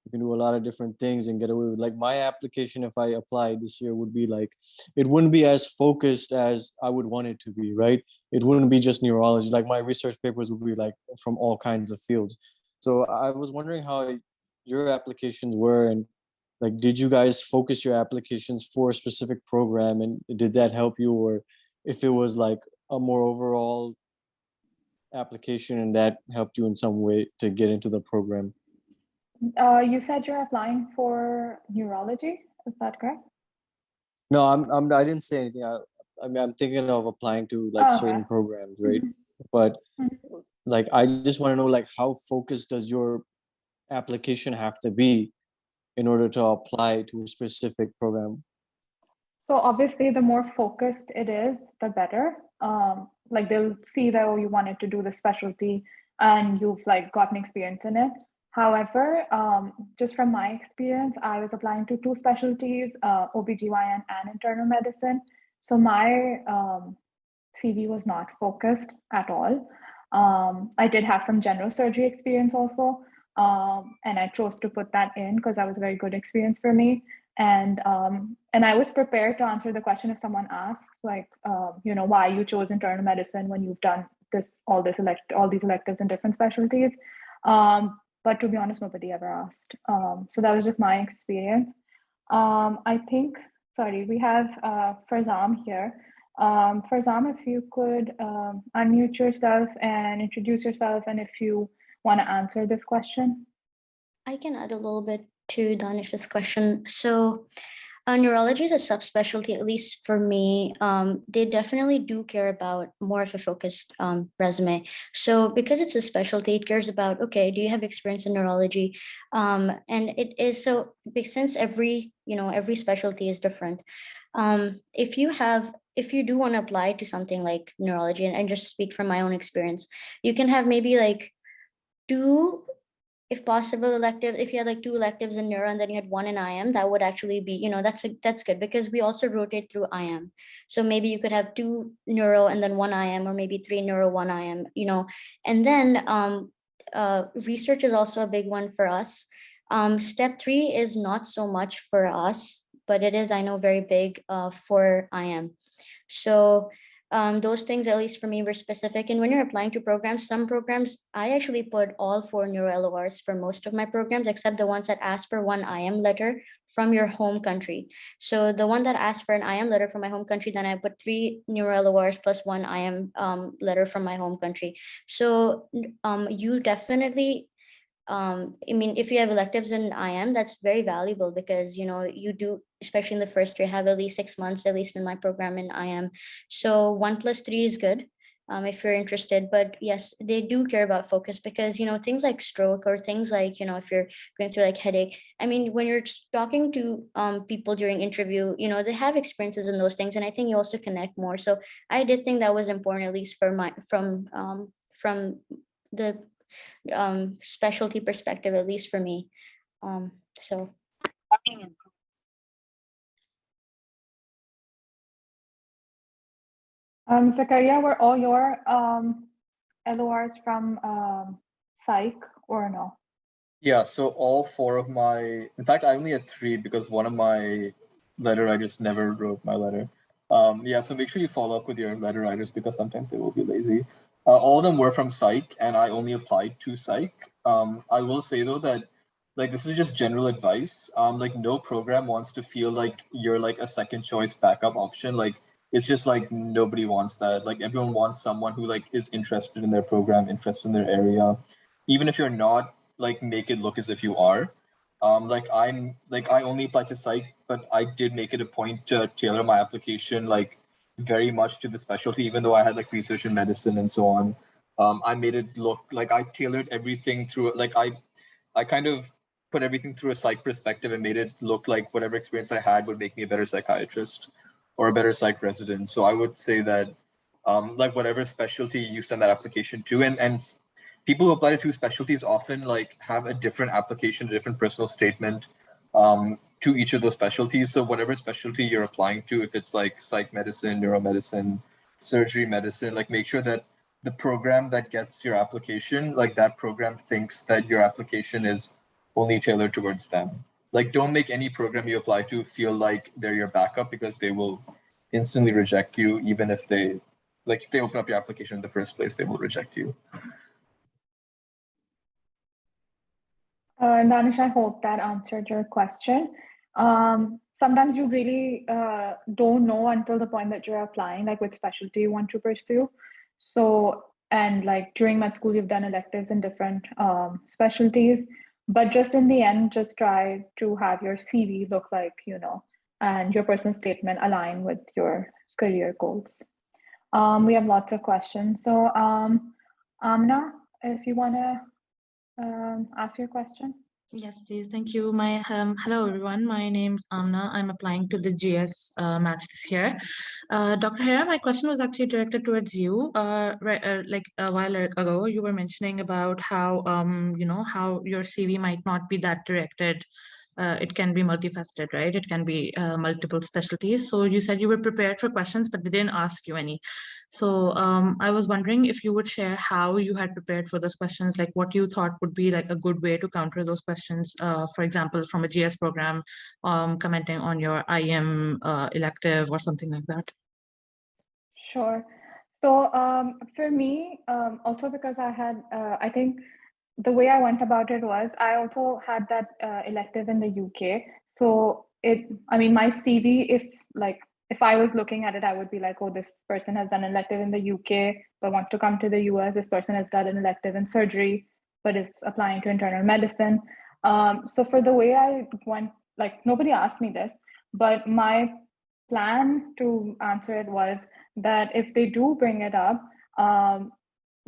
you can do a lot of different things and get away with, like my application, if I applied this year, would be like, it wouldn't be as focused as I would want it to be, right? It wouldn't be just neurology. Like my research papers would be like from all kinds of fields. So I was wondering how your applications were, and like, did you guys focus your applications for a specific program, and did that help you? Or if it was like a more overall application and that helped you in some way to get into the program? You said you're applying for neurology, is that correct? No, I didn't say anything. I mean, I'm thinking of applying to like certain programs, right? But like, I just want to know, like, how focused does your application have to be in order to apply to a specific program? So obviously, the more focused it is, the better. Like they'll see that, oh, you wanted to do the specialty and you've like gotten experience in it. However, just from my experience, I was applying to 2 specialties, OBGYN and internal medicine. So my CV was not focused at all. I did have some general surgery experience also, and I chose to put that in because that was a very good experience for me. And I was prepared to answer the question if someone asks, like, why you chose internal medicine when you've done all these electives in different specialties. But to be honest, nobody ever asked. So that was just my experience. I think, sorry, we have Farzam here. Farzam, if you could unmute yourself and introduce yourself, and if you want to answer this question. I can add a little bit to Danish's question. So neurology is a subspecialty, at least for me. They definitely do care about more of a focused resume. So because it's a specialty, it cares about, okay, do you have experience in neurology? And it is so, since every specialty is different. If you do want to apply to something like neurology, and just speak from my own experience, you can have maybe like two, if possible, elective. If you had like two electives in neuro and then you had one in IM, that would actually be, that's good, because we also rotate through IM. So maybe you could have two neuro and then one IM, or maybe three neuro, one IM, and then research is also a big one for us. Step 3 is not so much for us, but it is, I know, very big for IM. So those things, at least for me, were specific. And when you're applying to programs, some programs, I actually put all 4 neuro LORs for most of my programs, except the ones that ask for one IM letter from your home country. So the one that asked for an IM letter from my home country, then I put 3 neuro LORs plus one IM letter from my home country. So you definitely, I mean, if you have electives in IM, that's very valuable, because you do, especially in the first year, have at least 6 months, at least in my program, in IM. So 1 + 3 is good if you're interested. But yes, they do care about focus, because things like stroke, or things like if you're going through like headache. I mean, when you're talking to people during interview, they have experiences in those things, and I think you also connect more. So I did think that was important, at least for my from the specialty perspective, at least for me. So Zakaria, were all your LORs from psych or no? Yeah, so all 4 of my, in fact, I only had 3 because one of my letter writers never wrote my letter. Yeah, so make sure you follow up with your letter writers, because sometimes they will be lazy. All of them were from psych, and I only applied to psych. I will say though that, like, this is just general advice. Like, no program wants to feel like you're like a second choice backup option. Like, it's just like nobody wants that. Like, everyone wants someone who like is interested in their program, interested in their area, even if you're not. Like, make it look as if you are. Like, I only applied to psych, but I did make it a point to tailor my application like very much to the specialty, even though I had like research in medicine and so on. I made it look like I tailored everything through, like, I kind of put everything through a psych perspective and made it look like whatever experience I had would make me a better psychiatrist or a better psych resident. So I would say that like whatever specialty you send that application to, and people who apply to 2 specialties often like have a different application, a different personal statement to each of those specialties. So whatever specialty you're applying to, if it's like psych medicine, neuromedicine, surgery medicine, like make sure that the program that gets your application, like that program thinks that your application is only tailored towards them. Like, don't make any program you apply to feel like they're your backup, because they will instantly reject you. Even if they, like, if they open up your application in the first place, they will reject you. Danish, I hope that answered your question. Sometimes you really don't know until the point that you're applying, like which specialty you want to pursue. So, and like during med school, you've done electives in different specialties, but just in the end, just try to have your CV look like, and your personal statement align with your career goals. We have lots of questions. So, Amna, if you want to ask your question. Yes, please. Thank you. Hello, everyone. My name's Amna. I'm applying to the GS match this year. Dr. Hera, my question was actually directed towards you. Like a while ago, you were mentioning about how, how your CV might not be that directed. It can be multifaceted, right? It can be multiple specialties. So you said you were prepared for questions, but they didn't ask you any. So I was wondering if you would share how you had prepared for those questions, like what you thought would be like a good way to counter those questions. For example, from a GS program, commenting on your IM elective or something like that. Sure. So for me, also because I had, I think the way I went about it was I also had that elective in the UK. So my CV, if I was looking at it, I would be like, oh, this person has done an elective in the UK, but wants to come to the US. This person has done an elective in surgery, but is applying to internal medicine. So for the way I went, like nobody asked me this, but my plan to answer it was that if they do bring it up,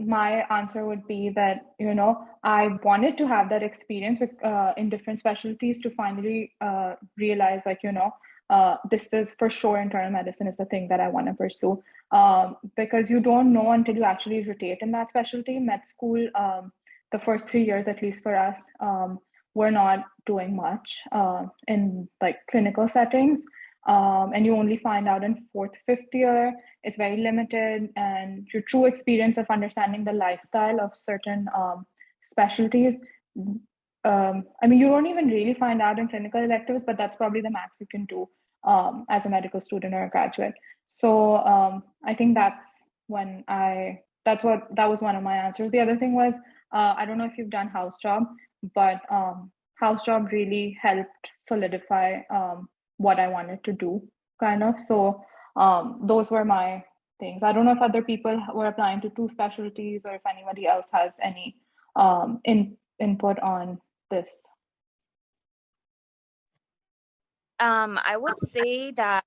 my answer would be that, you know, I wanted to have that experience with in different specialties to finally realize, like, you know, this is for sure internal medicine is the thing that I want to pursue, because you don't know until you actually rotate in that specialty. Med school, the first 3 years, at least for us, we're not doing much in like clinical settings. And you only find out in 4th, 5th year. It's very limited, and your true experience of understanding the lifestyle of certain specialties. I mean, you don't even really find out in clinical electives, but that's probably the max you can do as a medical student or a graduate. So I think that was one of my answers. The other thing was, I don't know if you've done house job, but house job really helped solidify what I wanted to do, kind of. So those were my things. I don't know if other people were applying to 2 specialties or if anybody else has any input on this. I would say that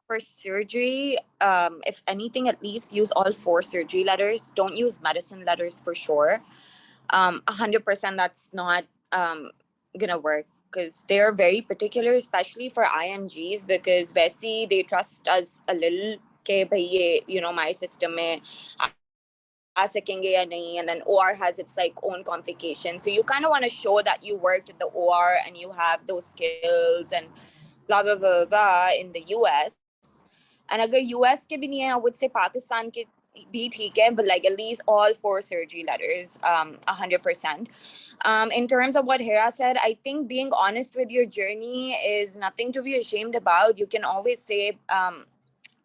for surgery, if anything, at least use all 4 surgery letters. Don't use medicine letters for sure. 100% that's not gonna work, because they're very particular, especially for IMGs, because वैसे they trust us a little कि भाई ये, you know, my system में आ सकेंगे या नहीं, and then OR has its like own complications. So you kind of want to show that you worked at the OR and you have those skills and blah blah blah blah in the US. And अगर US के भी नहीं है, I would say Pakistan के भी ठीक है, but like at least all 4 surgery letters, 100%. In terms of what Hera said, I think being honest with your journey is nothing to be ashamed about. You can always say,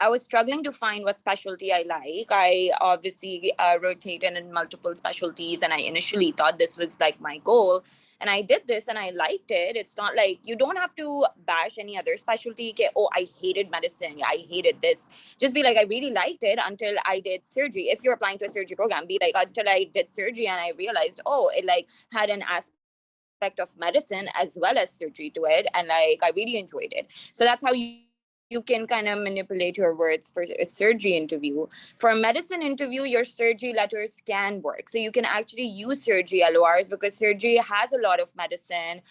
I was struggling to find what specialty I like. I obviously rotated in multiple specialties, and I initially thought this was like my goal. And I did this and I liked it. It's not like you don't have to bash any other specialty. Oh, I hated medicine. I hated this. Just be like, I really liked it until I did surgery. If you're applying to a surgery program, be like, until I did surgery and I realized, oh, it like had an aspect of medicine as well as surgery to it. And like, I really enjoyed it. So that's how you can kind of manipulate your words for a surgery interview. For a medicine interview, your surgery letters can work. So you can actually use surgery LORs because surgery has a lot of medicine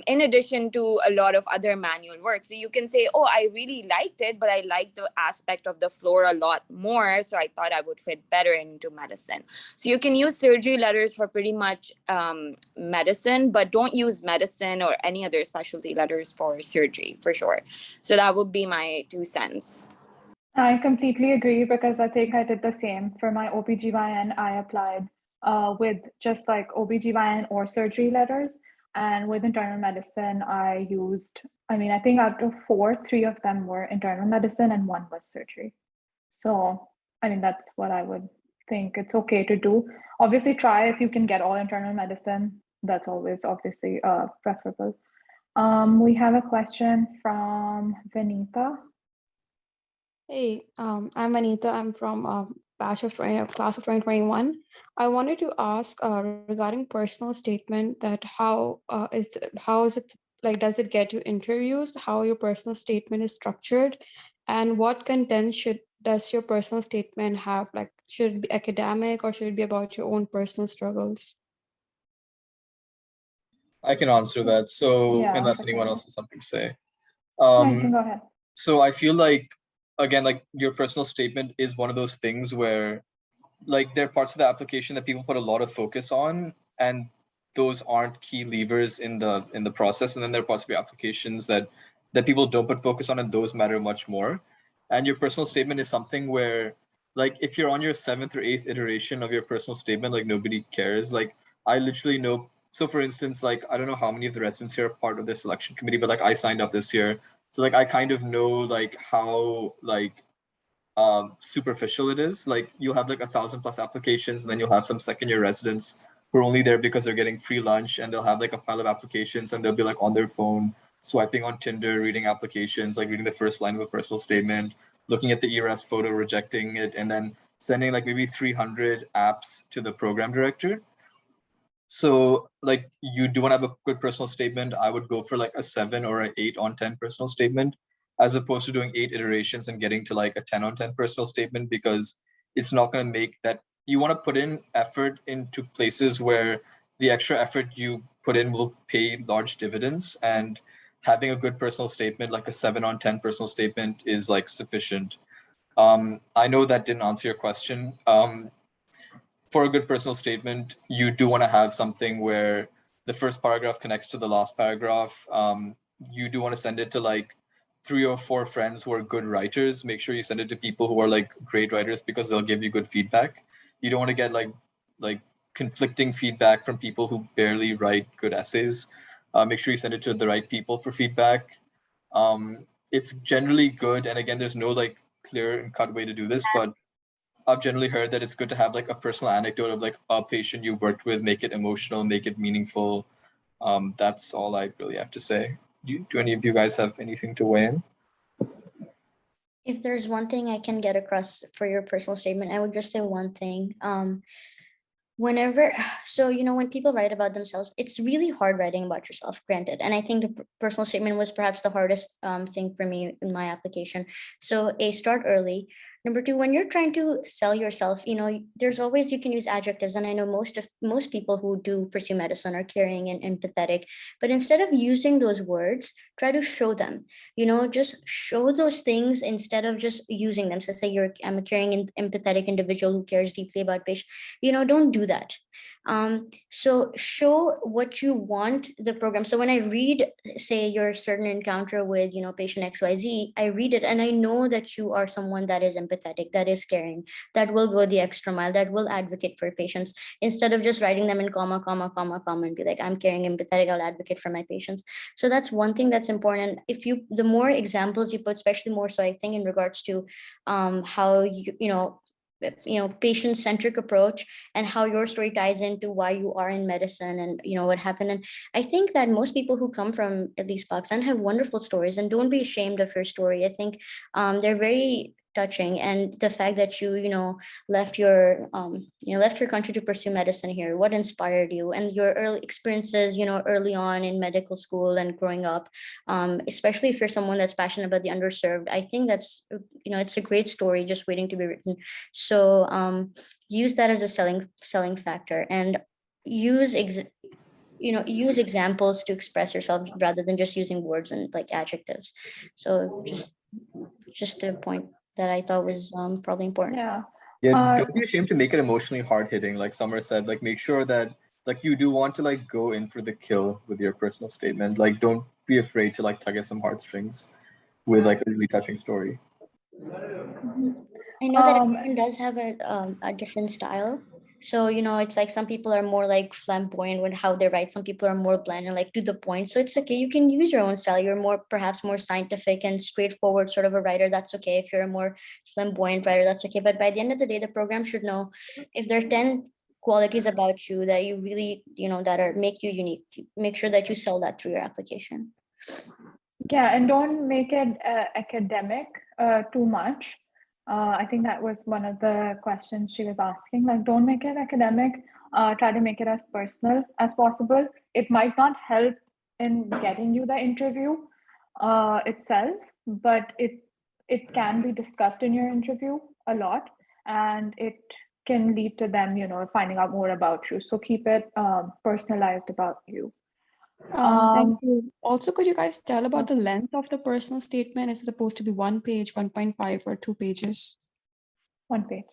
in addition to a lot of other manual work. So you can say, oh, I really liked it, but I liked the aspect of the floor a lot more. So I thought I would fit better into medicine. So you can use surgery letters for pretty much medicine, but don't use medicine or any other specialty letters for surgery for sure. So that would be my 2 cents. I completely agree, because I think I did the same. For my OBGYN, I applied with just like OBGYN or surgery letters. And with internal medicine, I used, I mean, I think out of 4, 3 of them were internal medicine and 1 was surgery. So, I mean, that's what I would think it's okay to do. Obviously, try if you can get all internal medicine. That's always obviously preferable. We have a question from Vanita. Hey, I'm Anita. I'm from class of 2021. I wanted to ask regarding personal statement that how is it like, does it get you interviews? How your personal statement is structured, and what content does your personal statement have? Like, should it be academic or should it be about your own personal struggles? I can answer that. So Yeah, unless okay. anyone else has something to say. You can go ahead. So I feel like, again, like your personal statement is one of those things where like there are parts of the application that people put a lot of focus on, and those aren't key levers in the process. And then there are parts of your applications that people don't put focus on, and those matter much more. And your personal statement is something where, like, if you're on your 7th or 8th iteration of your personal statement, like nobody cares. Like I literally know. So for instance, like I don't know how many of the residents here are part of the selection committee, but like I signed up this year. So like I kind of know like how like superficial it is. Like you'll have like 1,000+ applications, and then you'll have some 2nd-year residents who are only there because they're getting free lunch, and they'll have like a pile of applications, and they'll be like on their phone swiping on Tinder, reading applications, like reading the first line of a personal statement, looking at the ERS photo, rejecting it, and then sending like maybe 300 apps to the program director. So like you do want to have a good personal statement, I would go for like a 7 or an 8 on 10 personal statement, as opposed to doing 8 iterations and getting to like a 10 on 10 personal statement, because it's not going to make that. You want to put in effort into places where the extra effort you put in will pay large dividends, and having a good personal statement, like a 7 on 10 personal statement, is like sufficient. I know that didn't answer your question. For a good personal statement, you do want to have something where the first paragraph connects to the last paragraph. You do want to send it to like 3 or 4 friends who are good writers. Make sure you send it to people who are like great writers, because they'll give you good feedback. You don't want to get like conflicting feedback from people who barely write good essays. Make sure you send it to the right people for feedback. It's generally good, and again, there's no like clear and cut way to do this, but I've generally heard that it's good to have like a personal anecdote of like a patient you worked with, make it emotional, make it meaningful. That's all I really have to say. Do any of you guys have anything to weigh in? If there's one thing I can get across for your personal statement, I would just say one thing. Whenever, so when people write about themselves, it's really hard writing about yourself, granted, and I think the personal statement was perhaps the hardest thing for me in my application. So start early. Number 2, when you're trying to sell yourself, there's always, you can use adjectives, and I know most people who do pursue medicine are caring and empathetic, but instead of using those words, try to show them. Just show those things instead of just using them. So say I'm a caring and empathetic individual who cares deeply about patients. Don't do that. So show what you want the program. So when I read, say, your certain encounter with, patient XYZ, I read it and I know that you are someone that is empathetic, that is caring, that will go the extra mile, that will advocate for patients, instead of just writing them in comma, comma, comma, comma, and be like, I'm caring, empathetic, I'll advocate for my patients. So that's one thing that's important. The more examples you put, especially more so, I think, in regards to how patient-centric approach, and how your story ties into why you are in medicine, and what happened. And I think that most people who come from at least Pakistan have wonderful stories, and don't be ashamed of your story. I think they're very touching, and the fact that you left your left your country to pursue medicine here, what inspired you, and your early experiences early on in medical school and growing up, especially if you're someone that's passionate about the underserved. I think that's it's a great story just waiting to be written. So use that as a selling factor, and use use examples to express yourself rather than just using words and like adjectives. So just a point that I thought was probably important. Yeah. Yeah, don't be ashamed to make it emotionally hard hitting. Like Summer said, like make sure that like you do want to like go in for the kill with your personal statement. Like don't be afraid to like tug at some heartstrings with like a really touching story. I know that everyone does have a different style. So, it's like some people are more like flamboyant with how they write. Some people are more bland and like to the point. So it's okay. You can use your own style. You're perhaps more scientific and straightforward sort of a writer. That's okay. If you're a more flamboyant writer, that's okay. But by the end of the day, the program should know if there are 10 qualities about you that you really, that make you unique. Make sure that you sell that through your application. Yeah, and don't make it academic too much. I think that was one of the questions she was asking. Like, don't make it academic. Try to make it as personal as possible. It might not help in getting you the interview itself, but it can be discussed in your interview a lot, and it can lead to them, finding out more about you. So keep it personalized about you. Thank you. Also, could you guys tell about the length of the personal statement? Is it supposed to be 1 page, 1.5, or 2 pages? 1 page.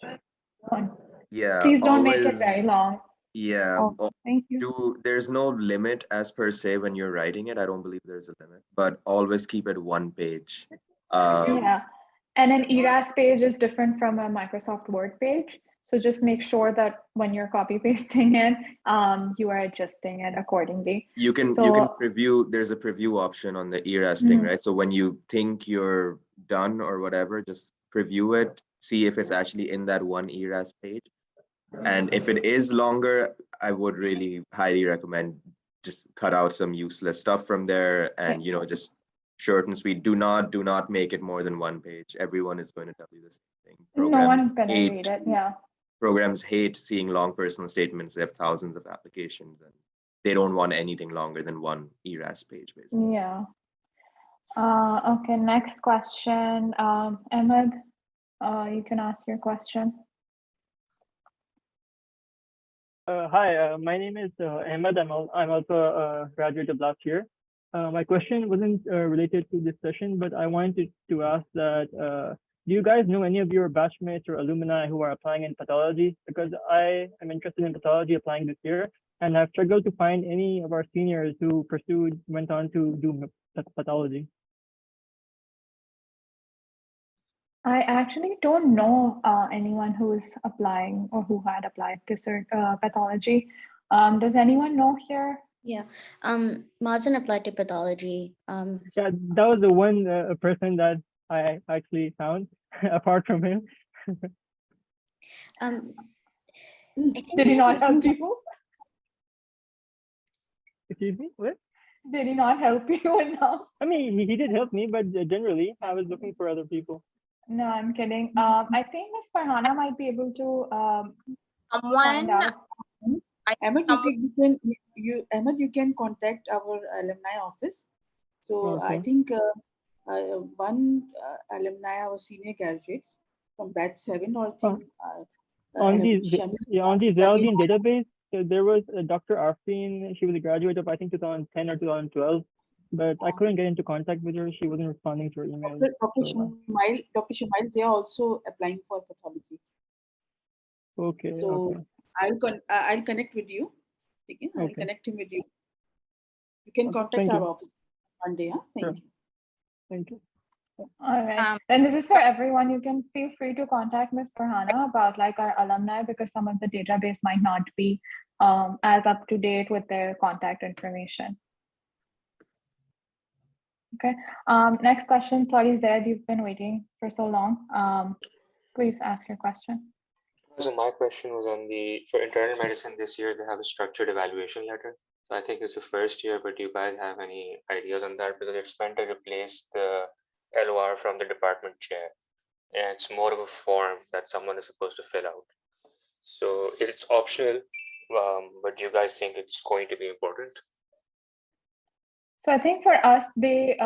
One. Yeah, Please don't make it always. very long. Yeah, Thank you. there's no limit as per se when you're writing it. I don't believe there's a limit, but always keep it 1 page. Yeah, and an ERAS page is different from a Microsoft Word page. So just make sure that when you're copy pasting it, you are adjusting it accordingly. You can preview. There's a preview option on the ERAS thing, right? So when you think you're done or whatever, just preview it, see if it's actually in that one ERAS page. And if it is longer, I would really highly recommend just cut out some useless stuff from there, and just short and sweet. Do not make it more than 1 page. Everyone is going to tell you the same thing. No one's gonna read it. Yeah. programs hate seeing long personal statements. They have thousands of applications and they don't want anything longer than one ERAS page, basically. Yeah. Okay, next question. Ahmed, you can ask your question. Hi, my name is Ahmed. I'm also a graduate of last year. My question wasn't related to this session, but I wanted to ask that, do you guys know any of your batchmates or alumni who are applying in pathology? Because I am interested in pathology applying this year, and I've struggled to find any of our seniors who went on to do pathology. I actually don't know anyone who is applying or who had applied to pathology. Does anyone know here? Yeah, Mazen applied to pathology. Yeah, that was the one person that I actually found apart from him. Did he not help you? Excuse me, what? Did he not help you enough? I mean, he did help me, but generally, I was looking for other people. No, I'm kidding. I think Miss Farhana might be able to find out. Ahmed, you can contact our alumni office. So Okay. I think one alumni, our senior graduates from batch 7 or on the Zeldin database, there was Dr. Arfin. She was a graduate of I think 2010 or 2012, but I couldn't get into contact with her. She wasn't responding to her email. Dr. Shumail, they are also applying for pathology. Okay. So okay. I'll connect with you. Okay, I'll connect him with you. You can contact Thank our you. office one day. Huh? Thank you. Thank you. All right. Then this is for everyone. You can feel free to contact Ms. Farhana about like our alumni because some of the database might not be as up to date with their contact information. Okay. Next question. Sorry, Zaid, you've been waiting for so long. Please ask your question. So my question was on for internal medicine this year, they have a structured evaluation letter. So I think it's the first year, but do you guys have any ideas on that? Because it's meant to replace the LOR from the department chair. And it's more of a form that someone is supposed to fill out. So it's optional, but do you guys think it's going to be important? So I think for us, they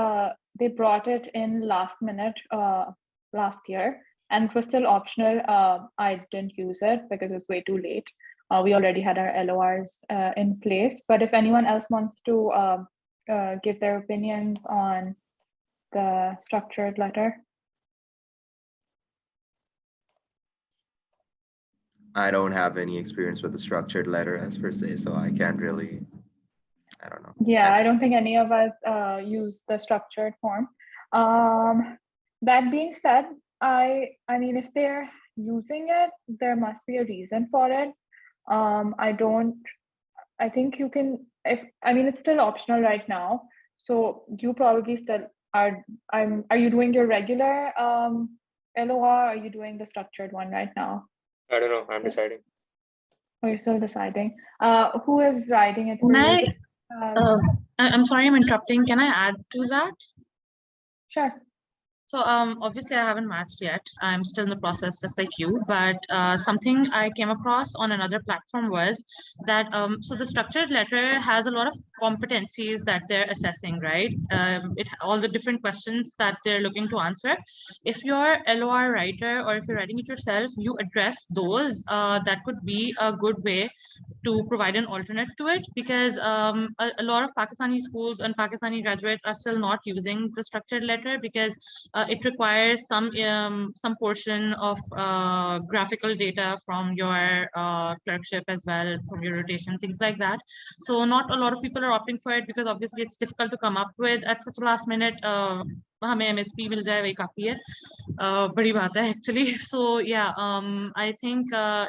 brought it in last minute last year, and it was still optional. I didn't use it because it was way too late. We already had our LORs in place. But if anyone else wants to give their opinions on the structured letter. I don't have any experience with the structured letter as per se, so I can't really, I don't know. Yeah, I don't think any of us use the structured form. That being said, I mean, if they're using it, there must be a reason for it. I think you can, it's still optional right now. So you probably still are you doing your regular LOR or are you doing the structured one right now? I don't know, I'm deciding. Oh, you're still deciding. Who is writing it? I'm sorry, I'm interrupting. Can I add to that? Sure. So obviously I haven't matched yet. I'm still in the process just like you, but something I came across on another platform was that, so the structured letter has a lot of competencies that they're assessing, right? All the different questions that they're looking to answer. If you're LOR writer or if you're writing it yourself, you address those, that could be a good way to provide an alternate to it, because a lot of Pakistani schools and Pakistani graduates are still not using the structured letter because it requires some portion of graphical data from your clerkship as well, from your rotation, things like that. So not a lot of people are opting for it because obviously it's difficult to come up with at such a last minute. हमें MSP मिल जाए वही काफी है, बड़ी बात है actually. So yeah, I think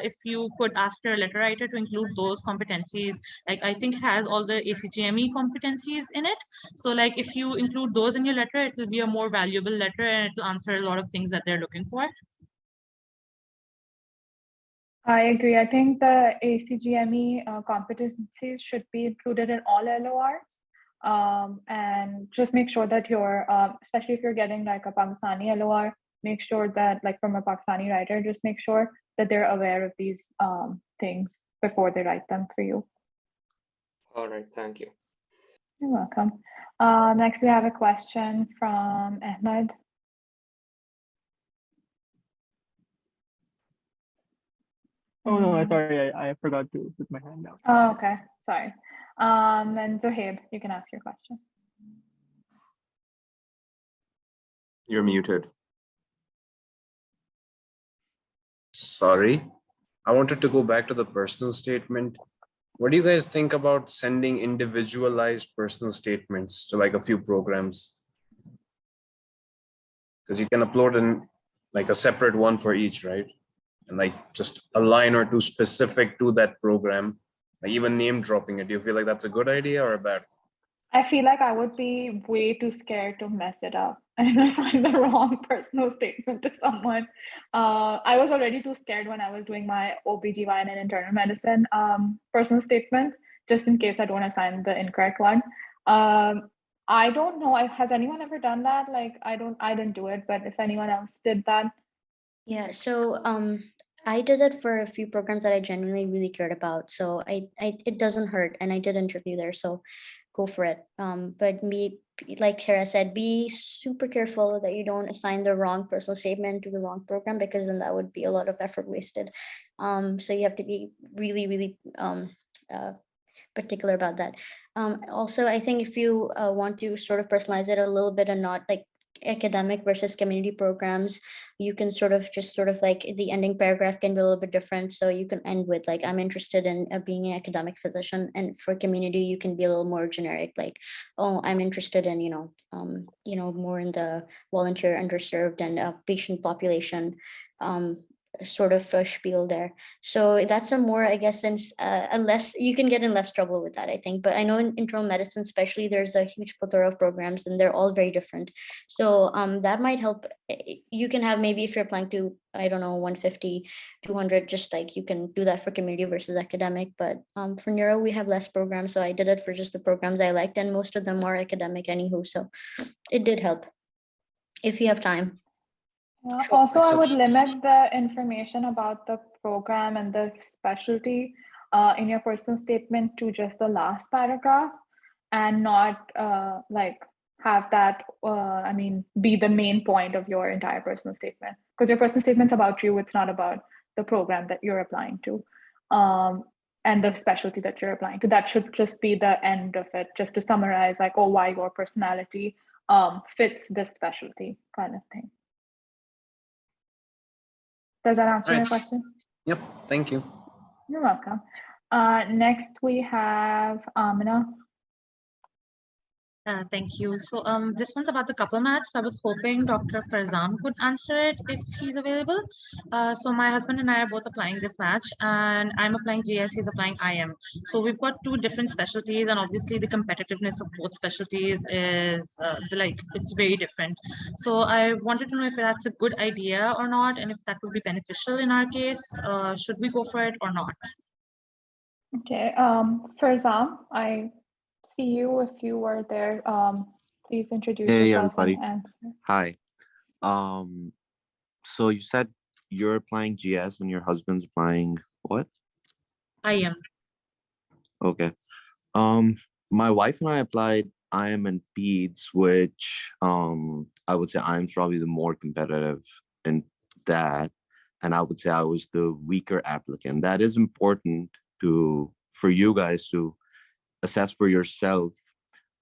if you could ask your letter writer to include those competencies, like I think it has all the ACGME competencies in it. So like if you include those in your letter, it will be a more valuable letter and it will answer a lot of things that they're looking for. I agree. I think the ACGME competencies should be included in all LORs. And just make sure that you're, especially if you're getting like a Pakistani LOR, make sure that, like from a Pakistani writer, just make sure that they're aware of these things before they write them for you. All right, thank you. You're welcome. Next, we have a question from Ahmed. Oh no, sorry, I forgot to put my hand down. Oh, okay, sorry. And Zohaib, you can ask your question. You're muted. Sorry, I wanted to go back to the personal statement. What do you guys think about sending individualized personal statements to like a few programs? Because you can upload in like a separate one for each, right? And like just a line or two specific to that program, like even name dropping it. Do you feel like that's a good idea or a bad? I feel like I would be way too scared to mess it up and assign the wrong personal statement to someone. I was already too scared when I was doing my OBGYN and internal medicine personal statements, just in case I don't assign the incorrect one. I don't know. Has anyone ever done that? Like, I didn't do it, but if anyone else did that. Yeah, so I did it for a few programs that I genuinely really cared about. So it doesn't hurt, and I did interview there, so go for it. But like Kara said, be super careful that you don't assign the wrong personal statement to the wrong program, because then that would be a lot of effort wasted. So you have to be really, really particular about that. Also, I think if you want to sort of personalize it a little bit and not like academic versus community programs, you can sort of like the ending paragraph can be a little bit different. So you can end with like, I'm interested in being an academic physician, and for community you can be a little more generic, like, oh, I'm interested in more in the volunteer, underserved, and patient population sort of spiel there. So that's a more, I guess, since a less, you can get in less trouble with that, I think. But I know in internal medicine especially, there's a huge plethora of programs and they're all very different. So that might help. You can have, maybe if you're applying to, I don't know, 150, 200, just like you can do that for community versus academic. But for neuro, we have less programs. So I did it for just the programs I liked, and most of them are academic anywho. So it did help if you have time. Also, I would limit the information about the program and the specialty in your personal statement to just the last paragraph, and not like have that, be the main point of your entire personal statement. Because your personal statement's about you, it's not about the program that you're applying to and the specialty that you're applying to. That should just be the end of it, just to summarize like, oh, why your personality fits this specialty kind of thing. Does that answer your question? Yep, thank you. You're welcome. Next, we have Amina. Thank you. So this one's about the couple match. I was hoping Dr. Farzam could answer it if he's available. So my husband and I are both applying this match, and I'm applying GS, he's applying IM. So we've got two different specialties, and obviously the competitiveness of both specialties is it's very different. So I wanted to know if that's a good idea or not, and if that would be beneficial in our case. Should we go for it or not? Okay, Farzam, I see you. If you were there, please introduce yourself and answer. Hi. So you said you're applying GS and your husband's applying what? IM. Okay. My wife and I applied IM and PEDS, which I would say IM's probably the more competitive in that, and I would say I was the weaker applicant. That is important for you guys to assess for yourself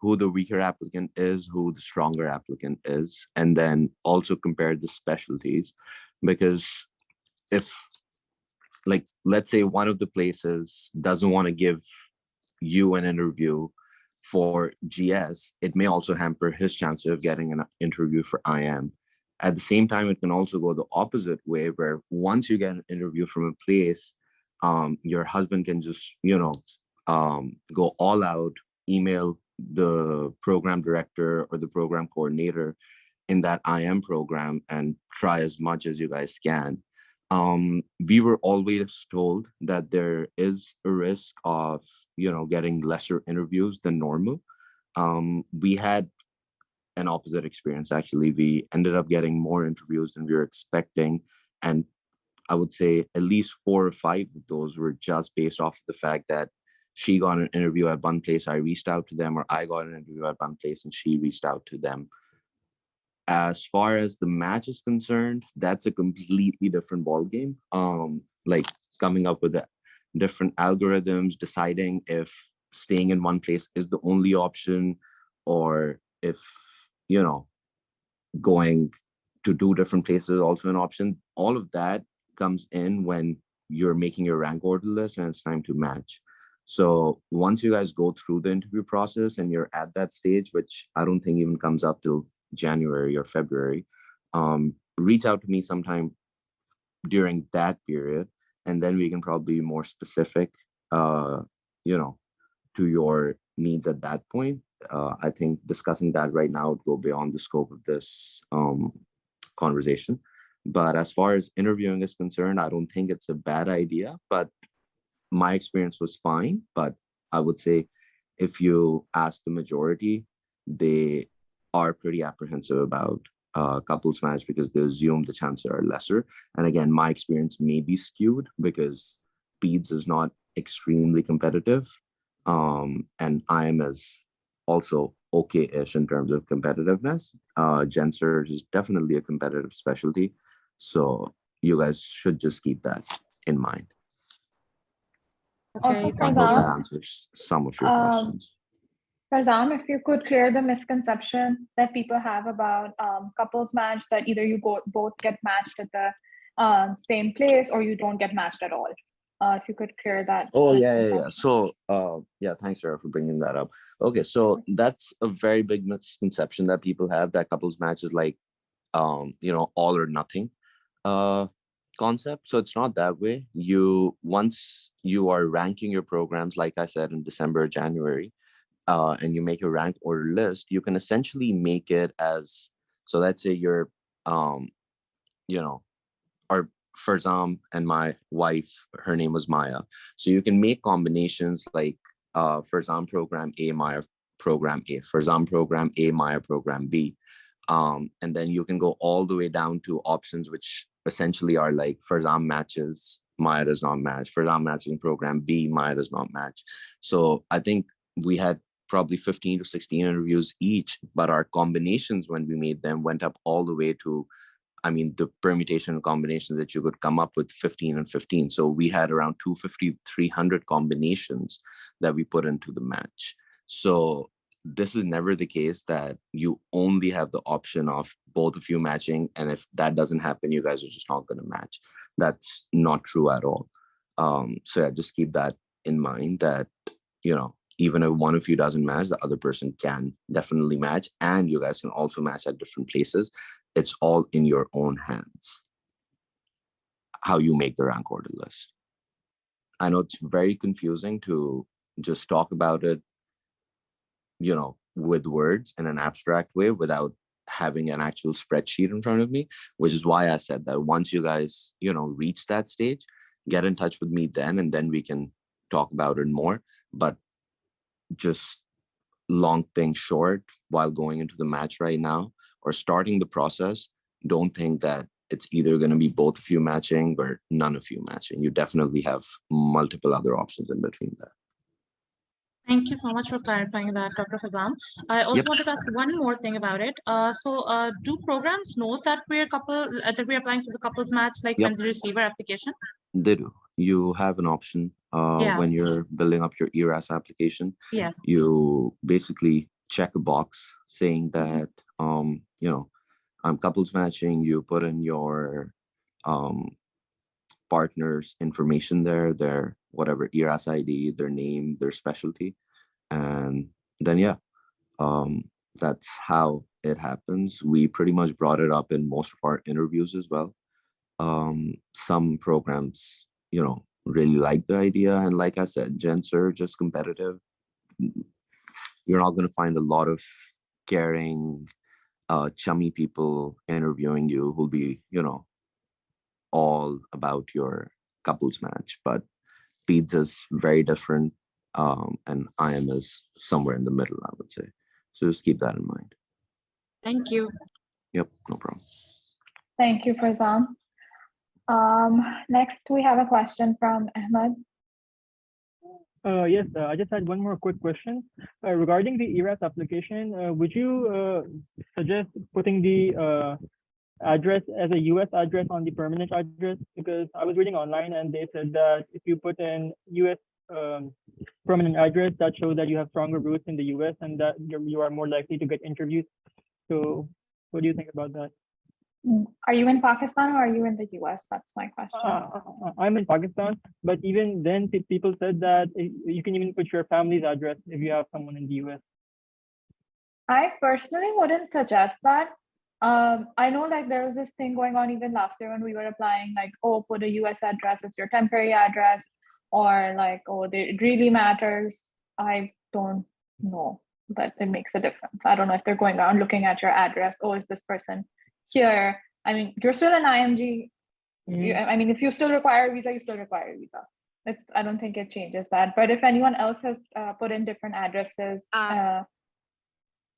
who the weaker applicant is, who the stronger applicant is, and then also compare the specialties. Because if, like, let's say one of the places doesn't want to give you an interview for GS, it may also hamper his chance of getting an interview for IM. At the same time, it can also go the opposite way, where once you get an interview from a place, your husband can just, go all out, email the program director or the program coordinator in that IM program and try as much as you guys can. We were always told that there is a risk of, getting lesser interviews than normal. We had an opposite experience. Actually, we ended up getting more interviews than we were expecting, and I would say at least 4 or 5 of those were just based off the fact that she got an interview at one place, I reached out to them, or I got an interview at one place and she reached out to them. As far as the match is concerned, that's a completely different ballgame. Like coming up with the different algorithms, deciding if staying in one place is the only option, or if, you know, going to 2 different places is also an option. All of that comes in when you're making your rank order list and it's time to match. So once you guys go through the interview process and you're at that stage, which I don't think even comes up till January or February, reach out to me sometime during that period, and then we can probably be more specific, you know, to your needs at that point. I think discussing that right now would go beyond the scope of this conversation. But as far as interviewing is concerned, I don't think it's a bad idea, but my experience was fine. But I would say if you ask the majority, they are pretty apprehensive about couples match because they assume the chances are lesser. And again, my experience may be skewed because PEDS is not extremely competitive. And IM is also okay-ish in terms of competitiveness. Gen Surg is definitely a competitive specialty. So you guys should just keep that in mind. Also, I hope that answers some of your questions. Farzam, if you could clear the misconception that people have about couples match, that either you both get matched at the same place or you don't get matched at all. If you could clear that. Oh, yeah. So, yeah, thanks, Sarah, for bringing that up. Okay, so that's a very big misconception that people have, that couples match is like, you know, all or nothing concept. So it's not that way. Once you are ranking your programs, like I said, in December, January, and you make a rank order list, you can essentially make it as, so let's say you're, you know, or Farzam and my wife, her name was Maya. So you can make combinations like Farzam program A, Maya program A, Farzam program A, Maya program B. And then you can go all the way down to options, which essentially are like Farzam matches, Maya does not match, Farzam matching program B, Maya does not match. So I think we had probably 15 to 16 interviews each, but our combinations when we made them went up all the way to, I mean, the permutation and combinations that you could come up with 15 and 15. So we had around 250, 300 combinations that we put into the match. So this is never the case that you only have the option of both of you matching. And if that doesn't happen, you guys are just not going to match. That's not true at all. So yeah, just keep that in mind that, you know, even if one of you doesn't match, the other person can definitely match. And you guys can also match at different places. It's all in your own hands, how you make the rank order list. I know it's very confusing to just talk about it, you know, with words in an abstract way without having an actual spreadsheet in front of me, which is why I said that once you guys, you know, reach that stage, get in touch with me then, and then we can talk about it more. But just long thing short, while going into the match right now or starting the process, don't think that it's either going to be both of you matching or none of you matching. You definitely have multiple other options in between that. Thank you so much for clarifying that, Dr. Fazam. I also wanted to ask one more thing about it. Do programs know that we're applying for the couples match, like when they receive our application? They do. You have an option when you're building up your ERAS application. Yeah. You basically check a box saying that, you know, I'm couples matching. You put in your partner's information there, their whatever ERAS ID, their name, their specialty. And then, yeah, that's how it happens. We pretty much brought it up in most of our interviews as well. Some programs, you know, really like the idea. And like I said, Gen Surg is competitive. You're not going to find a lot of caring, chummy people interviewing you who'll be, you know, all about your couples match. But PEDS is very different, and IM is somewhere in the middle, I would say. So just keep that in mind. Thank you. Yep, no problem. Thank you, Farzan. Next, we have a question from Ahmed. Yes, I just had one more quick question. Regarding the ERAS application, would you suggest putting the address as a US address on the permanent address? Because I was reading online and they said that if you put in US permanent address, that shows that you have stronger roots in the US and that you are more likely to get interviews. So what do you think about that? Are you in Pakistan or are you in the US? That's my question. I'm in Pakistan, but even then people said that you can even put your family's address if you have someone in the US. I personally wouldn't suggest that. I know like there was this thing going on even last year when we were applying, like, oh, put a US address as your temporary address, or like, oh, it really matters. I don't know that it makes a difference. I don't know if they're going around looking at your address. Oh, is this person here? I mean, you're still an IMG. I mean, if you still require a visa, you still require a visa. I don't think it changes that. But if anyone else has put in different addresses,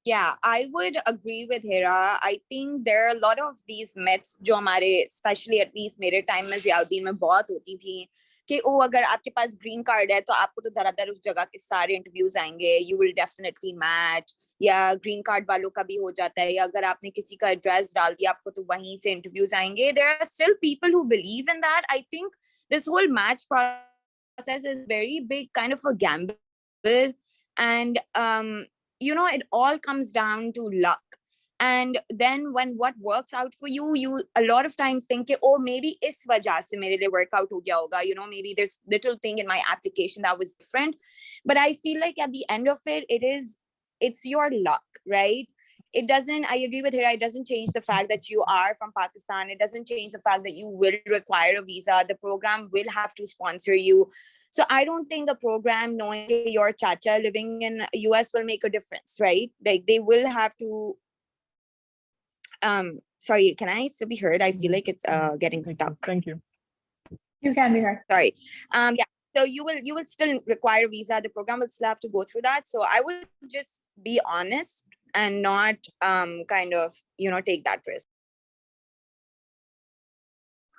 yeah, I would agree with Hira. I think there are a lot of these myths जो हमारे, especially at least मेरे time में ज़ियाउद्दीन में बहुत होती थी कि ओ अगर आपके पास ग्रीन कार्ड है तो आपको तो धड़ाधड़ उस जगह के सारे इंटरव्यूज आएंगे, you will definitely match, या ग्रीन कार्ड वालों का भी हो जाता है, या अगर आपने किसी का एड्रेस डाल दिया आपको तो वहीं से इंटरव्यूज आएंगे. There are still people who believe in that. I think this whole match process is very big kind of a gamble, and you know, it all comes down to luck. And then when what works out for you, you a lot of times think, oh, maybe is wajah se mere liye work out ho gaya hoga, you know, maybe there's little thing in my application that was different. But I feel like at the end of it, it's your luck, right? It doesn't, I agree with her, it doesn't change the fact that you are from Pakistan. It doesn't change the fact that you will require a visa. The program will have to sponsor you. So I don't think the program knowing your chacha living in US will make a difference, right? Like they will have to, sorry, can I still be heard? I feel like it's getting stuck. Thank you. You can be heard. Sorry. Yeah. So you will still require a visa. The program will still have to go through that. So I would just be honest and not kind of, you know, take that risk.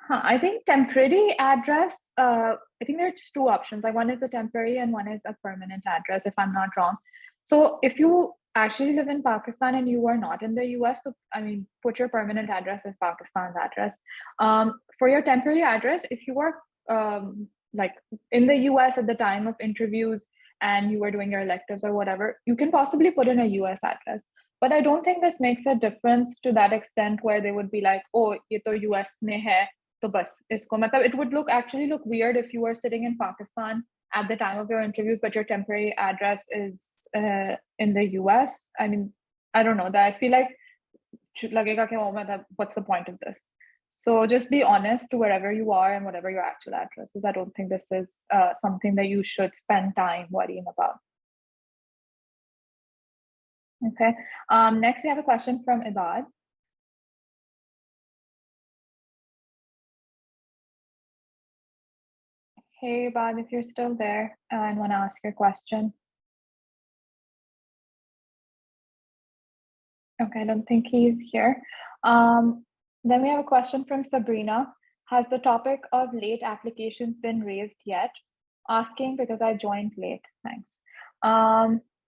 I think temporary address, I think there's two options. Like one is a temporary and one is a permanent address, if I'm not wrong. So if you actually live in Pakistan and you are not in the US, so I mean, put your permanent address as Pakistan's address. For your temporary address, if you were like in the US at the time of interviews and you were doing your electives or whatever, you can possibly put in a US address. But I don't think this makes a difference to that extent where they would be like, oh, ye to US mein hai, to bas isko. Matlab, it would actually look weird if you were sitting in Pakistan at the time of your interview, but your temporary address is in the US. I mean, I don't know, that I feel like lagega ki, oh, what's the point of this? So just be honest to wherever you are and whatever your actual address is. I don't think this is something that you should spend time worrying about. Okay. Next, we have a question from Ibad. Hey, Ibad, if you're still there and want to ask your question. Okay, I don't think he's here. Then we have a question from Sabrina. Has the topic of late applications been raised yet? Asking because I joined late. Thanks.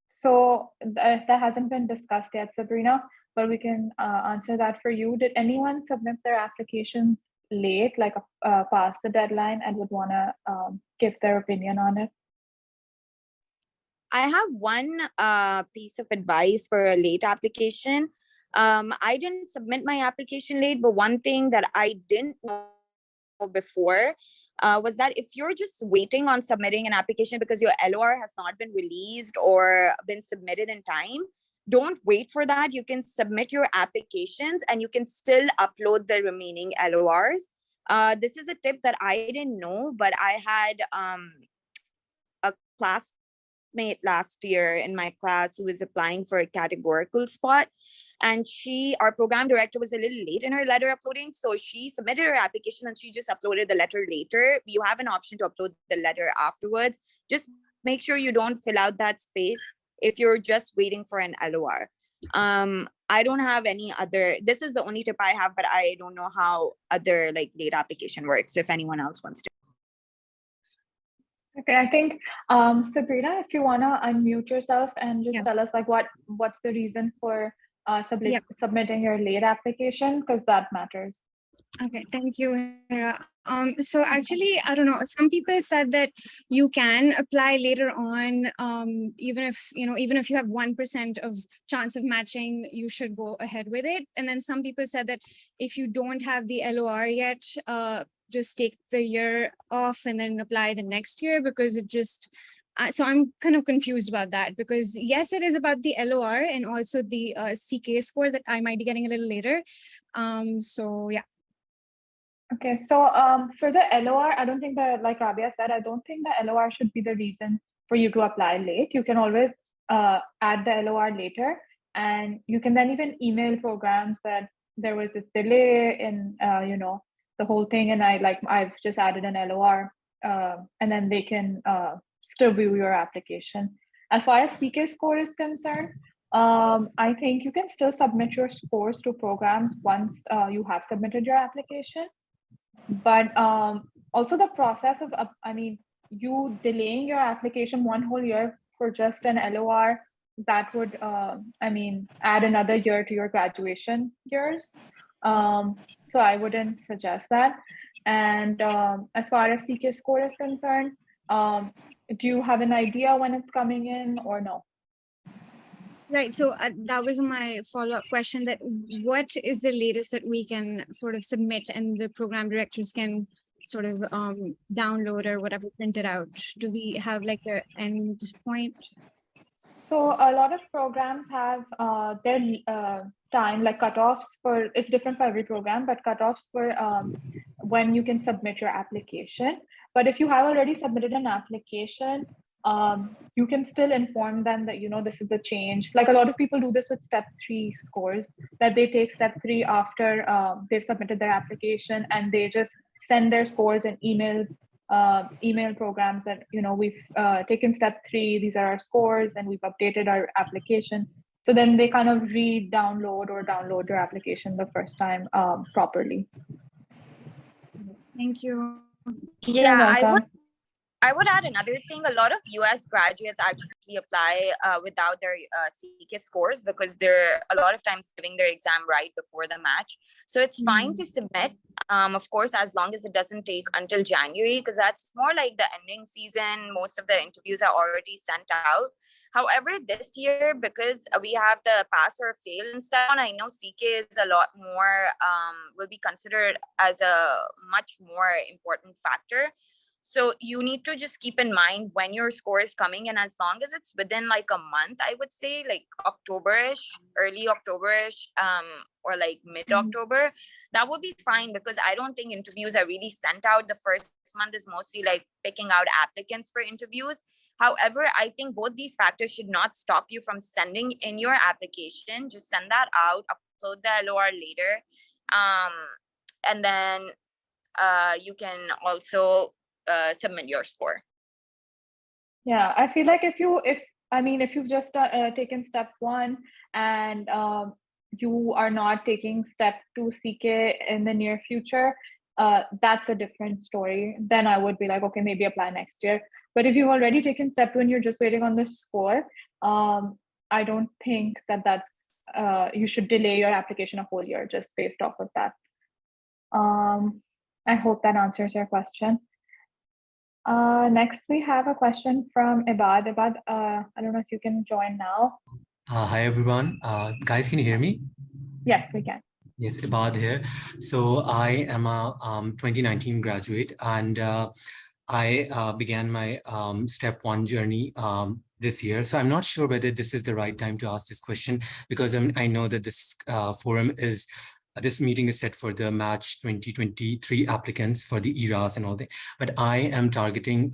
So that hasn't been discussed yet, Sabrina, but we can answer that for you. Did anyone submit their applications late, like past the deadline, and would want to give their opinion on it? I have one piece of advice for a late application. I didn't submit my application late, but one thing that I didn't know before was that if you're just waiting on submitting an application because your LOR has not been released or been submitted in time, don't wait for that. You can submit your applications and you can still upload the remaining LORs. This is a tip that I didn't know, but I had a classmate last year in my class who was applying for a categorical spot. And our program director was a little late in her letter uploading. So she submitted her application and she just uploaded the letter later. You have an option to upload the letter afterwards. Just make sure you don't fill out that space if you're just waiting for an LOR. I don't have any other, this is the only tip I have, but I don't know how other like late application works, if anyone else wants to. Okay, I think Sabrina, if you wanna unmute yourself and just tell us like what's the reason for submitting your late application, because that matters. Okay, thank you, Hera. So actually, I don't know, some people said that you can apply later on, even if you have 1% of chance of matching, you should go ahead with it. And then some people said that if you don't have the LOR yet, just take the year off and then apply the next year, because it just, so I'm kind of confused about that, because yes, it is about the LOR and also the CK score that I might be getting a little later. So yeah. Okay, so for the LOR, I don't think that, like Rabia said, I don't think the LOR should be the reason for you to apply late. You can always add the LOR later, and you can then even email programs that there was this delay in the whole thing, and I've just added an LOR, and then they can still view your application. As far as CK score is concerned, I think you can still submit your scores to programs once you have submitted your application. But also the process of, you delaying your application one whole year for just an LOR, that would, add another year to your graduation years. So I wouldn't suggest that. And as far as CK score is concerned, do you have an idea when it's coming in or no? Right. So that was my follow-up question, that what is the latest that we can sort of submit and the program directors can sort of download or whatever, print it out? Do we have like an end point? So a lot of programs have their time, like cutoffs for, it's different for every program, but cutoffs for when you can submit your application. But if you have already submitted an application, you can still inform them that, this is a change. Like a lot of people do this with step 3 scores, that they take step 3 after they've submitted their application, and they just send their scores and email programs that, we've taken step 3, these are our scores, and we've updated our application. So then they kind of download your application the first time properly. Thank you. Yeah, I would add another thing. A lot of US graduates actually apply without their CK scores, because they're a lot of times giving their exam right before the match. So it's fine to submit, of course, as long as it doesn't take until January, because that's more like the ending season. Most of the interviews are already sent out. However, this year, because we have the pass or fail and stuff, I know CK is a lot more, will be considered as a much more important factor. So you need to just keep in mind when your score is coming, and as long as it's within like a month, I would say like October-ish, early October-ish, or like mid-October, that would be fine, because I don't think interviews are really sent out. The first month is mostly like picking out applicants for interviews. However, I think both these factors should not stop you from sending in your application. Just send that out, upload the LOR later, and then you can also submit your score. Yeah, I feel like if you've just taken step 1 and you are not taking step 2 CK in the near future, that's a different story. Then I would be like, okay, maybe apply next year. But if you've already taken step 2 and you're just waiting on the score, I don't think that's you should delay your application a whole year just based off of that. I hope that answers your question. Next, we have a question from Ibad. Ibad, I don't know if you can join now. Hi, everyone. Guys, can you hear me? Yes, we can. Yes, Ibad here. So I am a 2019 graduate, and I began my step 1 journey this year. So I'm not sure whether this is the right time to ask this question, because I know that this forum is this meeting is set for the Match 2023 applicants for the ERAS and all that. But I am targeting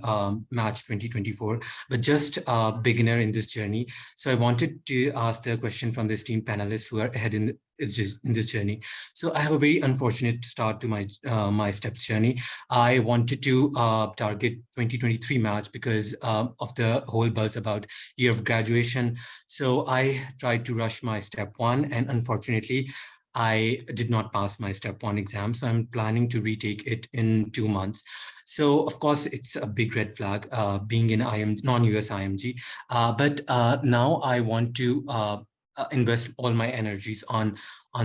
Match 2024, but just a beginner in this journey. So I wanted to ask the question from the esteemed panelists who are ahead in this journey. So I have a very unfortunate start to my my STEPS journey. I wanted to target 2023 Match because of the whole buzz about year of graduation. So I tried to rush my step 1, and unfortunately, I did not pass my step 1 exam. So I'm planning to retake it in 2 months. So of course, it's a big red flag being in non-US IMG. But now I want to invest all my energies on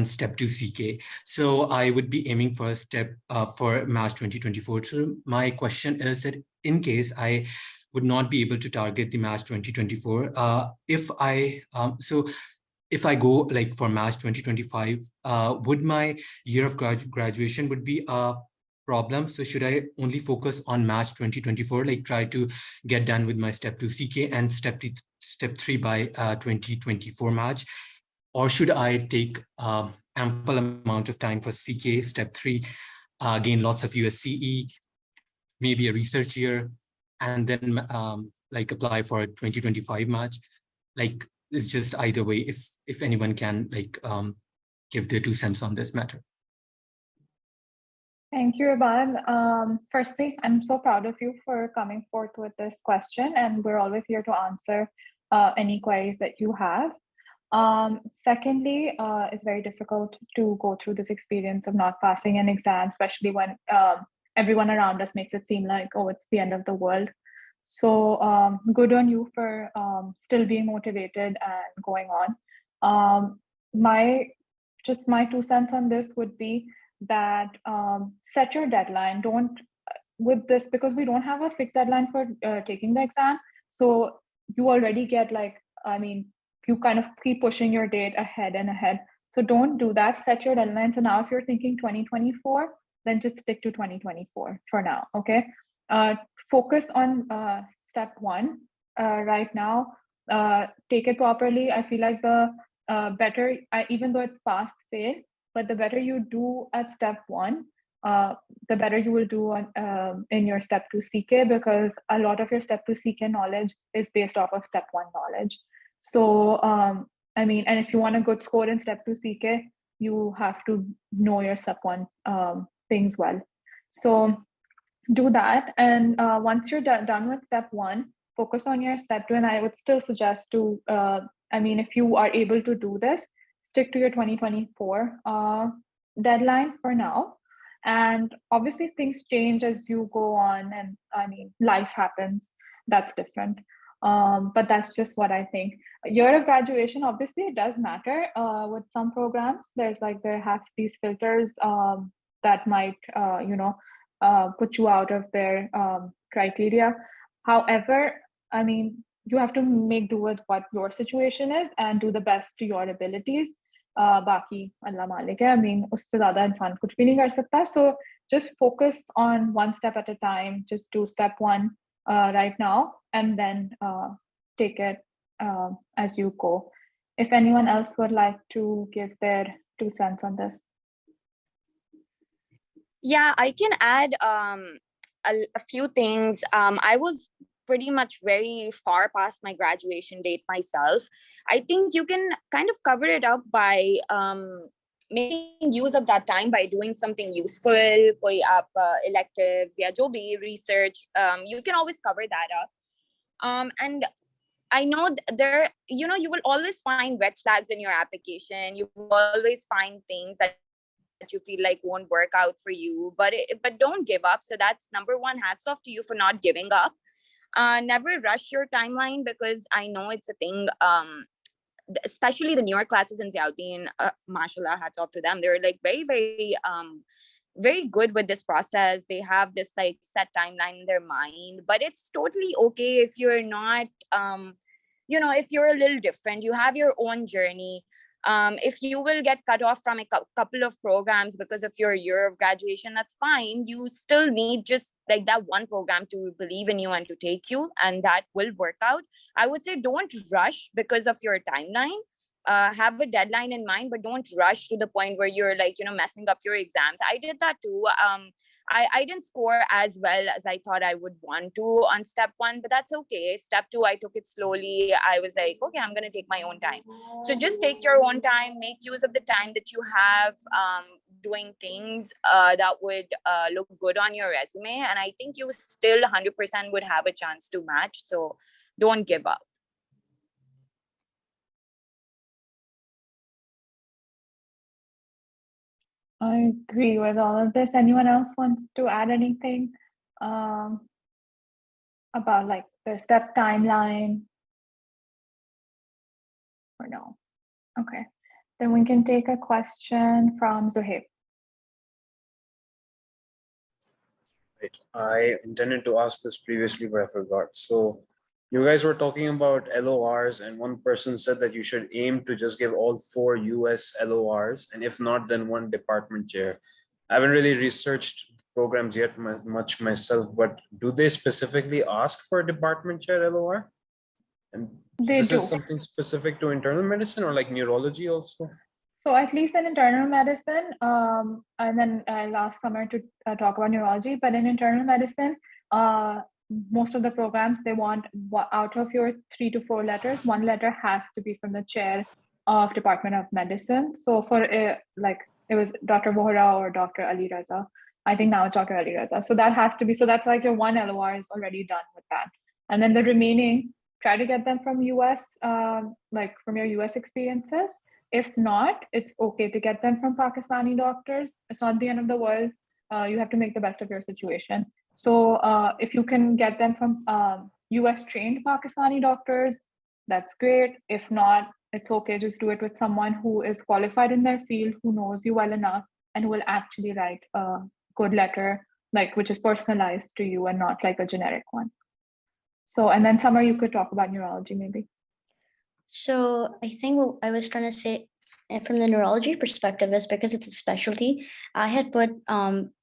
step 2 CK. So I would be aiming for a step for March 2024. So my question is that in case I would not be able to target the March 2024, if I go like for March 2025, would my year of graduation would be a problem? So should I only focus on March 2024, like try to get done with my step 2 CK and step 3 by 2024 March? Or should I take ample amount of time for CK step 3, gain lots of USCE, maybe a research year, and then like apply for a 2025 March? Like, it's just either way, if anyone can like give their 2 cents on this matter. Thank you, Iban. Firstly, I'm so proud of you for coming forth with this question, and we're always here to answer any queries that you have. Secondly, it's very difficult to go through this experience of not passing an exam, especially when everyone around us makes it seem like, oh, it's the end of the world. So good on you for still being motivated and going on. My 2 cents on this would be that set your deadline. Don't with this, because we don't have a fixed deadline for taking the exam. So you already get like, I mean, you kind of keep pushing your date ahead and ahead. So don't do that. Set your deadline. So now if you're thinking 2024, then just stick to 2024 for now. Okay. Focus on step 1 right now. Take it properly. I feel like the better, even though it's pass fail, but the better you do at step 1, the better you will do on, in your step 2 CK, because a lot of your step 2 CK knowledge is based off of step 1 knowledge. So I mean, and if you want a good score in step 2 CK, you have to know your step 1 things well. So do that, and once you're done with step 1, focus on your step 2. And I would still suggest to I mean, if you are able to do this, stick to your 2024 deadline for now. And obviously things change as you go on, and I mean, life happens, that's different. But that's just what I think. Year of graduation, obviously it does matter with some programs. There have these filters that might put you out of their criteria. However, I mean, you have to make do with what your situation is and do the best to your abilities. Baki Allah Malik hai. I mean, usse zyada insaan kuch bhi nahi kar sakta. So just focus on one step at a time. Just do step 1 right now, and then take it as you go. If anyone else would like to give their 2 cents on this. Yeah, I can add a few things. I was pretty much very far past my graduation date myself. I think you can kind of cover it up by making use of that time by doing something useful, koi aap electives, ya jo bhi research. You can always cover that up. And I know you will always find red flags in your application. You will always find things that you feel like won't work out for you, but don't give up. So that's number 1. Hats off to you for not giving up. Never rush your timeline, because I know it's a thing. Especially the newer classes in Ziauddin, mashallah, hats off to them. They're like very, very very good with this process. They have this like set timeline in their mind, but it's totally okay if you're not if you're a little different. You have your own journey. If you will get cut off from a couple of programs because of your year of graduation, that's fine. You still need just like that one program to believe in you and to take you, and that will work out. I would say don't rush because of your timeline. have a deadline in mind, but don't rush to the point where you're like, messing up your exams. I did that too. I didn't score as well as I thought I would want to on step 1, but that's okay. Step 2, I took it slowly. I was like, okay, I'm going to take my own time. So just take your own time, make use of the time that you have doing things that would look good on your resume. And I think you still 100% would have a chance to match. So don't give up. I agree with all of this. Anyone else wants to add anything about like the step timeline? Or no? Okay, then we can take a question from Zuhaib. Right. I intended to ask this previously, but I forgot. So you guys were talking about LORs, and one person said that you should aim to just give all 4 US LORs, and if not, then 1 department chair. I haven't really researched programs yet much myself, but do they specifically ask for a department chair LOR? And so this is something specific to internal medicine or like neurology also? So at least in internal medicine, and then I'll ask Samar to talk about neurology, but in internal medicine, most of the programs, they want out of your 3 to 4 letters, 1 letter has to be from the chair of Department of Medicine. So for like it was Dr. Vohra or Dr. Ali Raza. I think now it's Dr. Ali Raza. So that has to be, so that's like your 1 LOR is already done with that. And then the remaining, try to get them from US, like from your US experiences. If not, it's okay to get them from Pakistani doctors. It's not the end of the world. You have to make the best of your situation. So if you can get them from US trained Pakistani doctors, that's great. If not, it's okay. Just do it with someone who is qualified in their field, who knows you well enough, and who will actually write a good letter, like which is personalized to you and not like a generic one. So, and then Samar, you could talk about neurology maybe. So I think what I was trying to say from the neurology perspective is because it's a specialty, I had put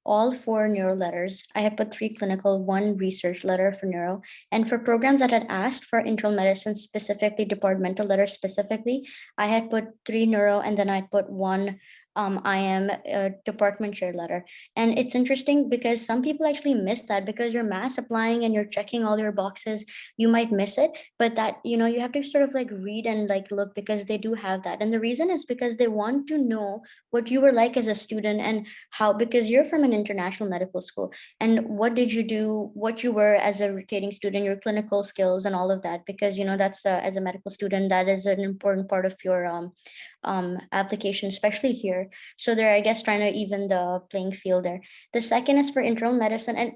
all 4 neuro letters. I had put 3 clinical, 1 research letter for neuro. And for programs that had asked for internal medicine, specifically departmental letters specifically, I had put 3 neuro and then I put 1 I am a department chair letter. And it's interesting because some people actually miss that because you're mass applying and you're checking all your boxes, you might miss it, but that, you have to sort of like read and like look because they do have that. And the reason is because they want to know what you were like as a student and how, because you're from an international medical school and what did you do, what you were as a rotating student, your clinical skills and all of that, because, that's as a medical student, that is an important part of your application, especially here. So they're, I guess, trying to even the playing field there. The second is for internal medicine, and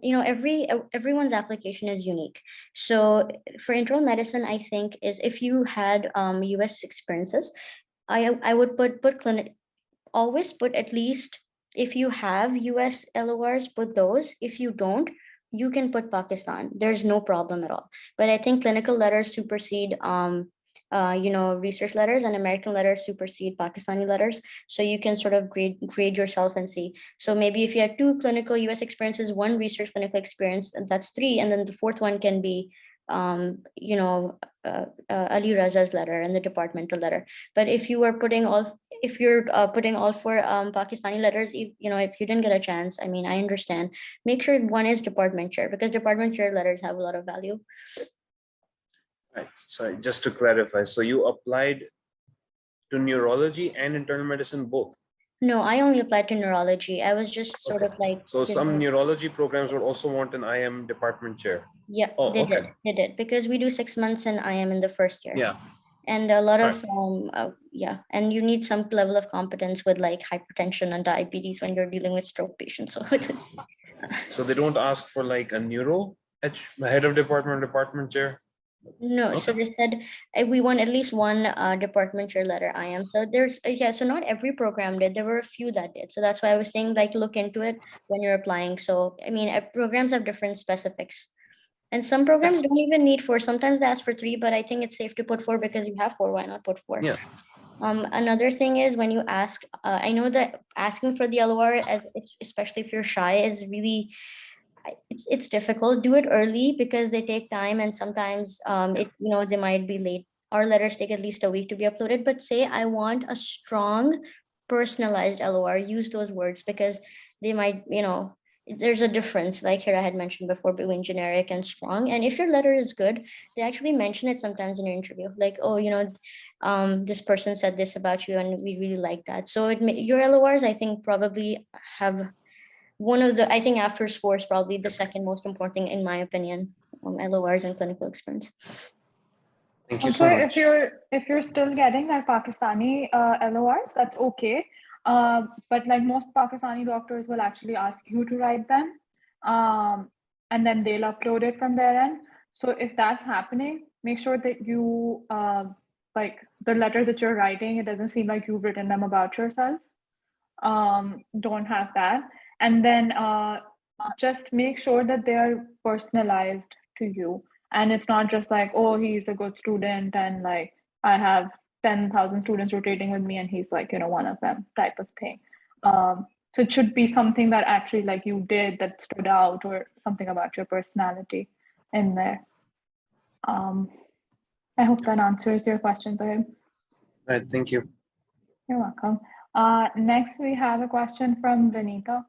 everyone's application is unique. So for internal medicine, I think is if you had US experiences, I would put clinic, always put at least, if you have US LORs, put those. If you don't, you can put Pakistan. There's no problem at all. But I think clinical letters supersede research letters, and American letters supersede Pakistani letters. So you can sort of grade yourself and see. So maybe if you have 2 clinical US experiences, 1 research clinical experience, that's 3. And then the 4th one can be, Ali Raza's letter and the departmental letter. But if you are putting all, if you're putting all 4 Pakistani letters, if you didn't get a chance, I mean, I understand. Make sure 1 is department chair because department chair letters have a lot of value. Right. So just to clarify, so you applied to neurology and internal medicine both? No, I only applied to neurology. I was just sort of like. So some neurology programs would also want an IM department chair. Yeah, they did because we do 6 months and IM in the first year. Yeah. And a lot of and you need some level of competence with like hypertension and diabetes when you're dealing with stroke patients. So they don't ask for like a neuro head of department chair? No, Okay. so they said we want at least 1 department chair letter IM. So there's so not every program did. There were a few that did. So that's why I was saying like look into it when you're applying. So I mean programs have different specifics. And some programs don't even need 4. Sometimes they ask for 3, but I think it's safe to put 4 because you have 4. Why not put 4? Yeah. Another thing is when you ask, I know that asking for the LOR, especially if you're shy, is really, it's difficult. Do it early because they take time and sometimes they might be late our letters take at least a week to be uploaded. But say I want a strong, personalized LOR, use those words because they might, there's a difference, like Hira had mentioned before, between generic and strong. And if your letter is good, they actually mention it sometimes in your interview, like, oh, this person said this about you, and we really like that. So your LORs, I think, probably have one of the, I think after scores, probably the second most important thing, in my opinion, LORs and clinical experience. Thank you Also, so much. if you're still getting like Pakistani LORs, that's okay. But like most Pakistani doctors will actually ask you to write them, and then they'll upload it from their end. So if that's happening, make sure that you like the letters that you're writing, it doesn't seem like you've written them about yourself. Don't have that. And then just make sure that they are personalized to you. And it's not just like, oh, he's a good student and like I have 10,000 students rotating with me and he's like, one of them type of thing. So it should be something that actually like you did that stood out, or something about your personality in there. I hope that answers your questions, Ahim. Right, thank you. You're welcome. Next, we have a question from Vinita.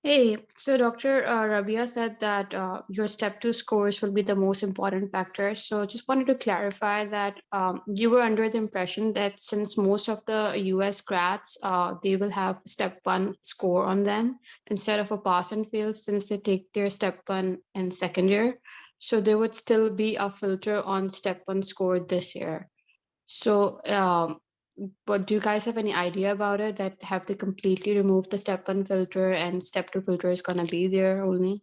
Hey, so Dr. Rabia said that your step 2 scores will be the most important factor. So just wanted to clarify that you were under the impression that since most of the US grads, they will have step 1 score on them instead of a pass and fail, since they take their step 1 in second year. So there would still be a filter on step 1 score this year. So but do you guys have any idea about it, that have they completely removed the step 1 filter and step 2 filter is going to be there only?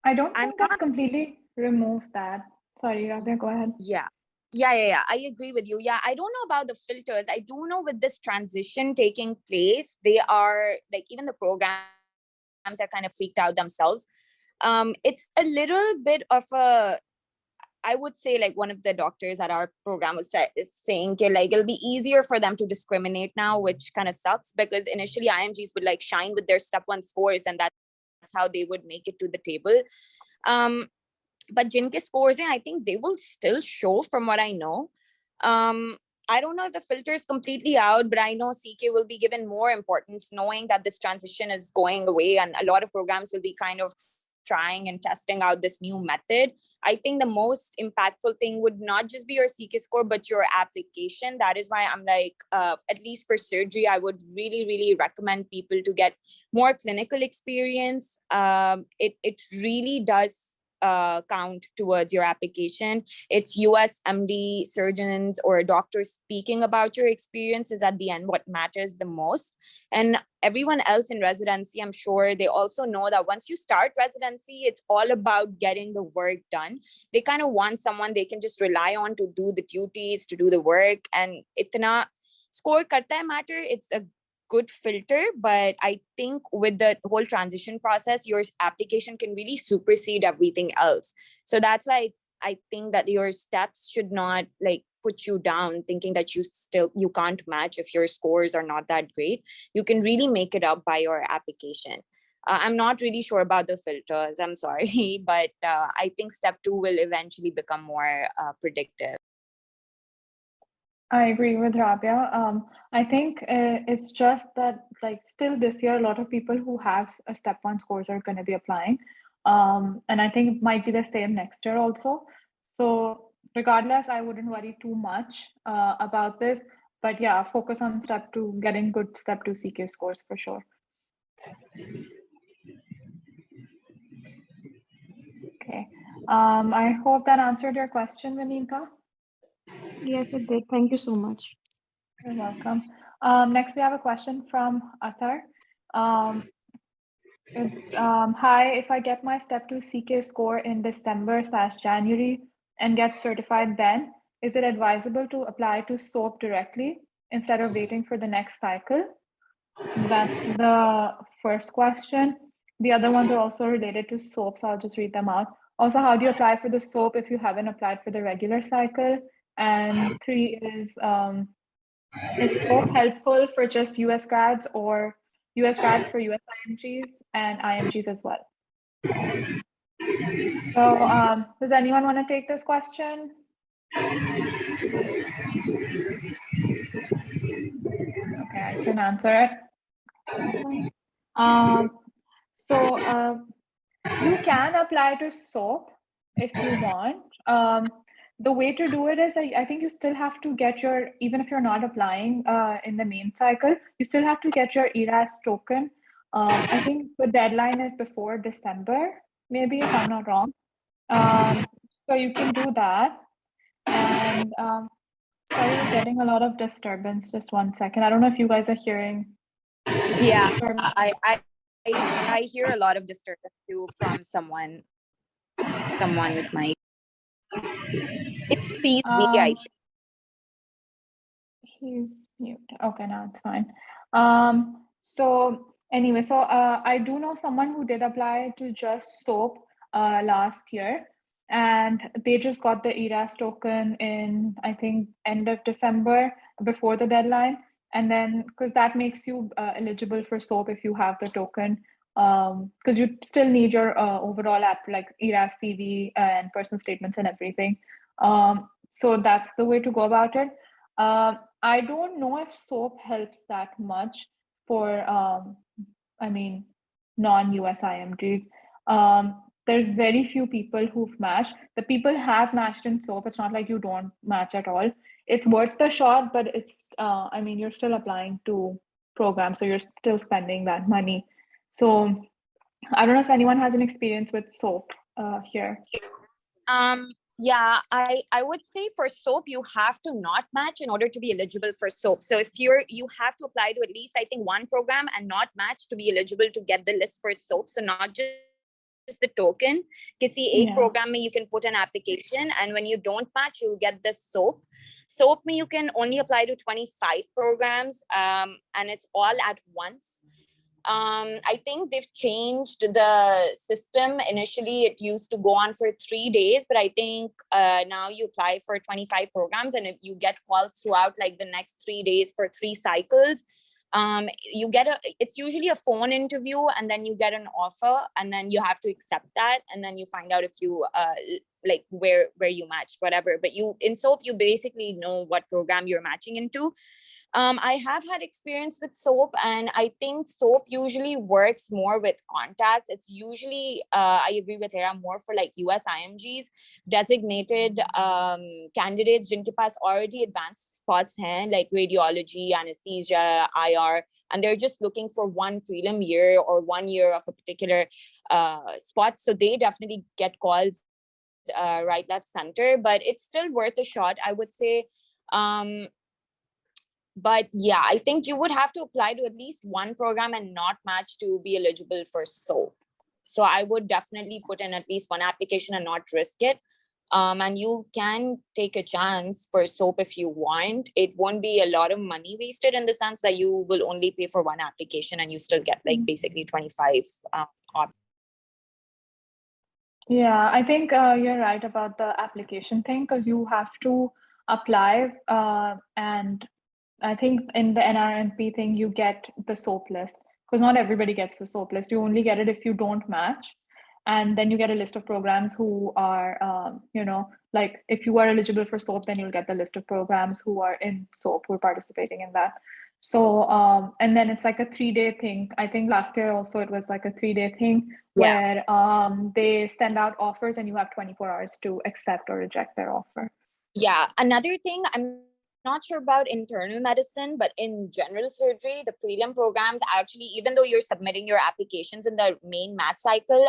I don't think they've completely removed that. Sorry, Rabia, go ahead. Yeah. I agree with you. Yeah, I don't know about the filters. I do know with this transition taking place, they are like, even the programs are kind of freaked out themselves. It's a little bit of a, I would say, like one of the doctors at our program was saying, like, it'll be easier for them to discriminate now, which kind of sucks, because initially IMGs would like shine with their step 1 scores, and that's how they would make it to the table. But Jinke scores, I think they will still show, from what I know. I don't know if the filter is completely out, but I know CK will be given more importance, knowing that this transition is going away, and a lot of programs will be kind of trying and testing out this new method. I think the most impactful thing would not just be your CK score, but your application. That is why I'm like, at least for surgery, I would really, really recommend people to get more clinical experience. It really does count towards your application. It's US MD surgeons or doctors speaking about your experiences at the end what matters the most. And everyone else in residency, I'm sure they also know that once you start residency, it's all about getting the work done. They kind of want someone they can just rely on to do the duties, to do the work. And itna score karta hai matter, it's a good filter, but I think with the whole transition process, your application can really supersede everything else. So that's why I think that your steps should not like put you down thinking that you can't match if your scores are not that great. You can really make it up by your application. I'm not really sure about the filters, I'm sorry, but I think step 2 will eventually become more predictive. I agree with Rabia. I think it's just that like still this year, a lot of people who have a step 1 scores are going to be applying. And I think it might be the same next year also. So regardless, I wouldn't worry too much about this. But yeah, focus on step 2, getting good step 2 CK scores for sure. Okay. I hope that answered your question, Vinita. Yes, it did. Thank you so much. You're welcome. Next, we have a question from Athar. Hi, if I get my step 2 CK score in December/January and get certified then, is it advisable to apply to SOAP directly instead of waiting for the next cycle? That's the first question. The other ones are also related to SOAP, so I'll just read them out. Also, how do you apply for the SOAP if you haven't applied for the regular cycle? And 3 is SOAP helpful for just US grads or US grads for US IMGs and IMGs as well? So does anyone want to take this question? Okay, I can answer it. You can apply to SOAP if you want. The way to do it is I think you still have to get your, even if you're not applying in the main cycle, you still have to get your ERAS token. I think the deadline is before December, maybe, if I'm not wrong. So you can do that. And sorry, we're getting a lot of disturbance. Just 1 second. I don't know if you guys are hearing. Yeah, I hear a lot of disturbance too from someone's mic. It's PZ, I think. He's mute. Okay, now it's fine. So anyway, so I do know someone who did apply to just SOAP last year, and they just got the ERAS token in, I think, end of December before the deadline. And then, because that makes you eligible for SOAP if you have the token, because you still need your overall app, like ERAS CV and personal statements and everything. So that's the way to go about it. I don't know if SOAP helps that much for, I mean, non-US IMGs. There's very few people who've matched. The people have matched in SOAP. It's not like you don't match at all. It's worth the shot, but it's, I mean, you're still applying to programs, so you're still spending that money. So I don't know if anyone has an experience with SOAP here. Yeah, I would say for SOAP, you have to not match in order to be eligible for SOAP. So if you have to apply to at least, I think, one program and not match to be eligible to get the list for SOAP. So not just the token. Kisi ek program mein you can put an application, and when you don't match, you'll get the SOAP. SOAP mein you can only apply to 25 programs, and it's all at once. I think they've changed the system. Initially, it used to go on for 3 days, but I think now you apply for 25 programs, and if you get calls throughout like the next 3 days for 3 cycles. You get it's usually a phone interview, and then you get an offer, and then you have to accept that, and then you find out if you like where you matched, whatever. But you in SOAP, you basically know what program you're matching into. I have had experience with SOAP, and I think SOAP usually works more with contacts. It's usually, I agree with Hera, more for like US IMGs, designated candidates jinke paas already advanced spots hain, like radiology, anesthesia, IR, and they're just looking for one prelim year or 1 year of a particular spot. So they definitely get calls right, left, center, but it's still worth a shot, I would say. But yeah, I think you would have to apply to at least one program and not match to be eligible for SOAP. So I would definitely put in at least one application and not risk it. And you can take a chance for SOAP if you want. It won't be a lot of money wasted in the sense that you will only pay for one application and you still get like basically 25 Yeah, I think you're right about the application thing, because you have to apply, and I think in the NRMP thing, you get the SOAP list, because not everybody gets the SOAP list. You only get it if you don't match. And then you get a list of programs who are, you know, like if you are eligible for SOAP, then you'll get the list of programs who are in SOAP, who are participating in that. So, and then it's like a 3-day thing. I think last year also it was like a 3-day thing where they send out offers and you have 24 hours to accept or reject their offer. Yeah, another thing, I'm not sure about internal medicine, but in general surgery, the prelim programs actually, even though you're submitting your applications in the main match cycle,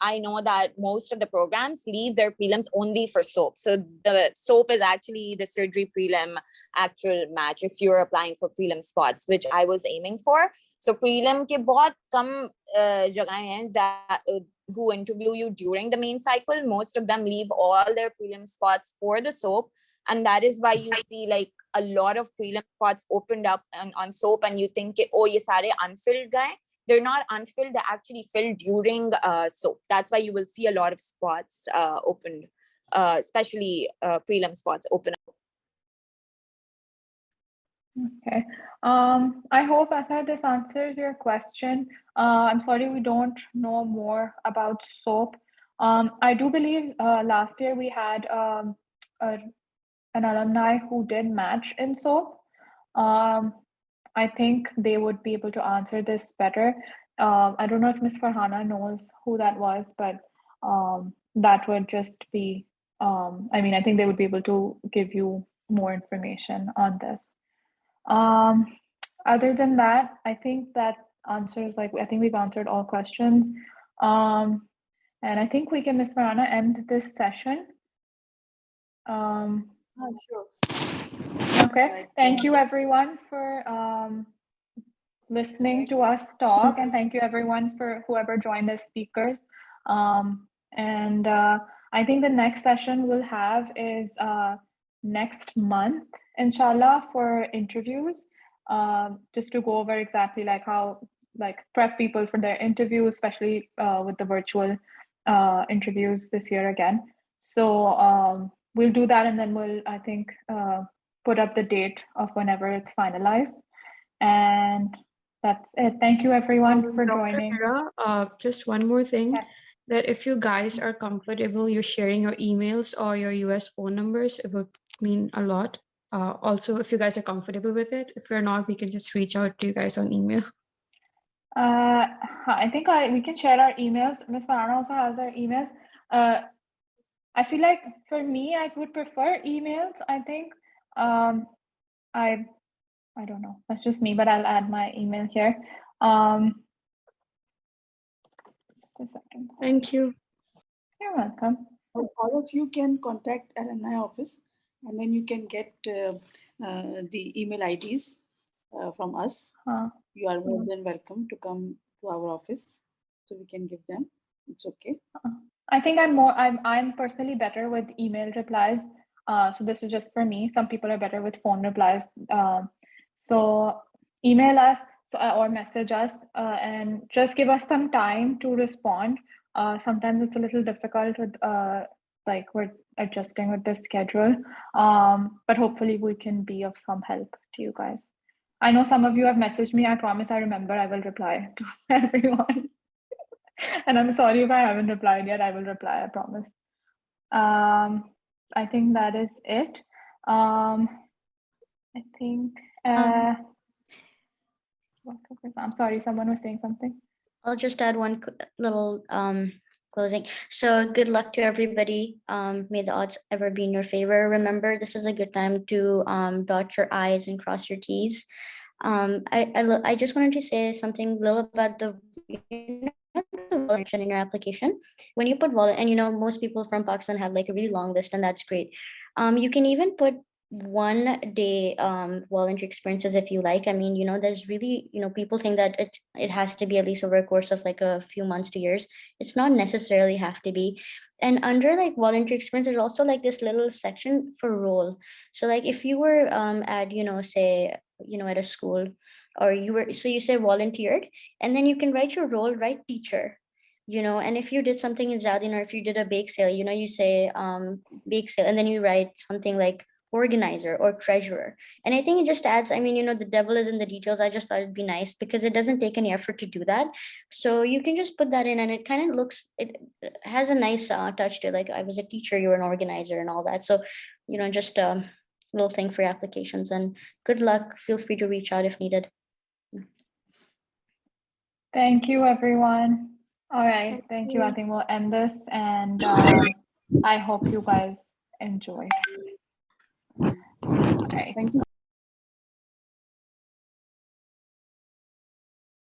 I know that most of the programs leave their prelims only for SOAP. So the SOAP is actually the surgery prelim actual match if you're applying for prelim spots, which I was aiming for. So prelim ke bahut kam jagah hain that who interview you during the main cycle. Most of them leave all their prelim spots for the SOAP. And that is why you see like a lot of prelim spots opened up on SOAP, and you think, oh, ye sare unfilled gaye. They're not unfilled, they're actually filled during SOAP. That's why you will see a lot of spots opened, especially prelim spots open up. Okay. I hope, Atha, this answers your question. I'm sorry we don't know more about SOAP. I do believe last year we had an alumni who did match in SOAP. I think they would be able to answer this better. I don't know if Ms. Farhana knows who that was, but that would just be, I mean, I think they would be able to give you more information on this. Other than that, I think that answers, like, I think we've answered all questions. And I think we can, Ms. Farhana, end this session. Sure. Okay, thank you everyone for listening to us talk, and thank you everyone for whoever joined as speakers. And I think the next session we'll have is next month, inshallah, for interviews, just to go over exactly like how, like, prep people for their interviews, especially with the virtual interviews this year again. So we'll do that, and then we'll, I think, put up the date of whenever it's finalized. And that's it. Thank you everyone for joining. Hera, just one more thing, that if you guys are comfortable, you're sharing your emails or your US phone numbers, it would mean a lot. Also, if you guys are comfortable with it, if you're not, we can just reach out to you guys on email. I think we can share our emails. Ms. Farhana also has our emails. I feel like for me, I would prefer emails. I think I don't know. That's just me, but I'll add my email here. Just a second. Thank you. You're welcome. All of you can contact alumni office, and then you can get the email IDs from us. You are more than welcome to come to our office, so we can give them. It's okay. I think I'm personally better with email replies. So this is just for me. Some people are better with phone replies. So email us or message us and just give us some time to respond. Sometimes it's a little difficult with like we're adjusting with the schedule, but hopefully we can be of some help to you guys. I know some of you have messaged me. I promise I remember. I will reply to everyone. And I'm sorry if I haven't replied yet. I will reply, I promise. I think that is it. I think I'm sorry, someone was saying something. I'll just add one little closing. So good luck to everybody. May the odds ever be in your favor. Remember, this is a good time to dot your I's and cross your T's. I just wanted to say something little about the in your application. When you put volunteer, and you know, most people from Pakistan have like a really long list, and that's great. You can even put 1 day volunteer experiences if you like. I mean, you know, there's really, you know, people think that it has to be at least over a course of like a few months to years. It's not necessarily have to be. And under like volunteer experience, there's also like this little section for role. So like if you were at, you know, say, you know, at a school, or you were, so you say volunteered, and then you can write your role, write teacher, you know, and if you did something in Zaudin, or if you did a bake sale, you know, you say bake sale, and then you write something like organizer or treasurer. And I think it just adds, I mean, you know, the devil is in the details. I just thought it'd be nice because it doesn't take any effort to do that. So you can just put that in, and it kind of looks, it has a nice touch to it. Like, I was a teacher, you were an organizer and all that. So, you know, just a little thing for your applications, and good luck. Feel free to reach out if needed. Thank you, everyone. All right, thank you. I think we'll end this, and I hope you guys enjoyed. All right. Thank you.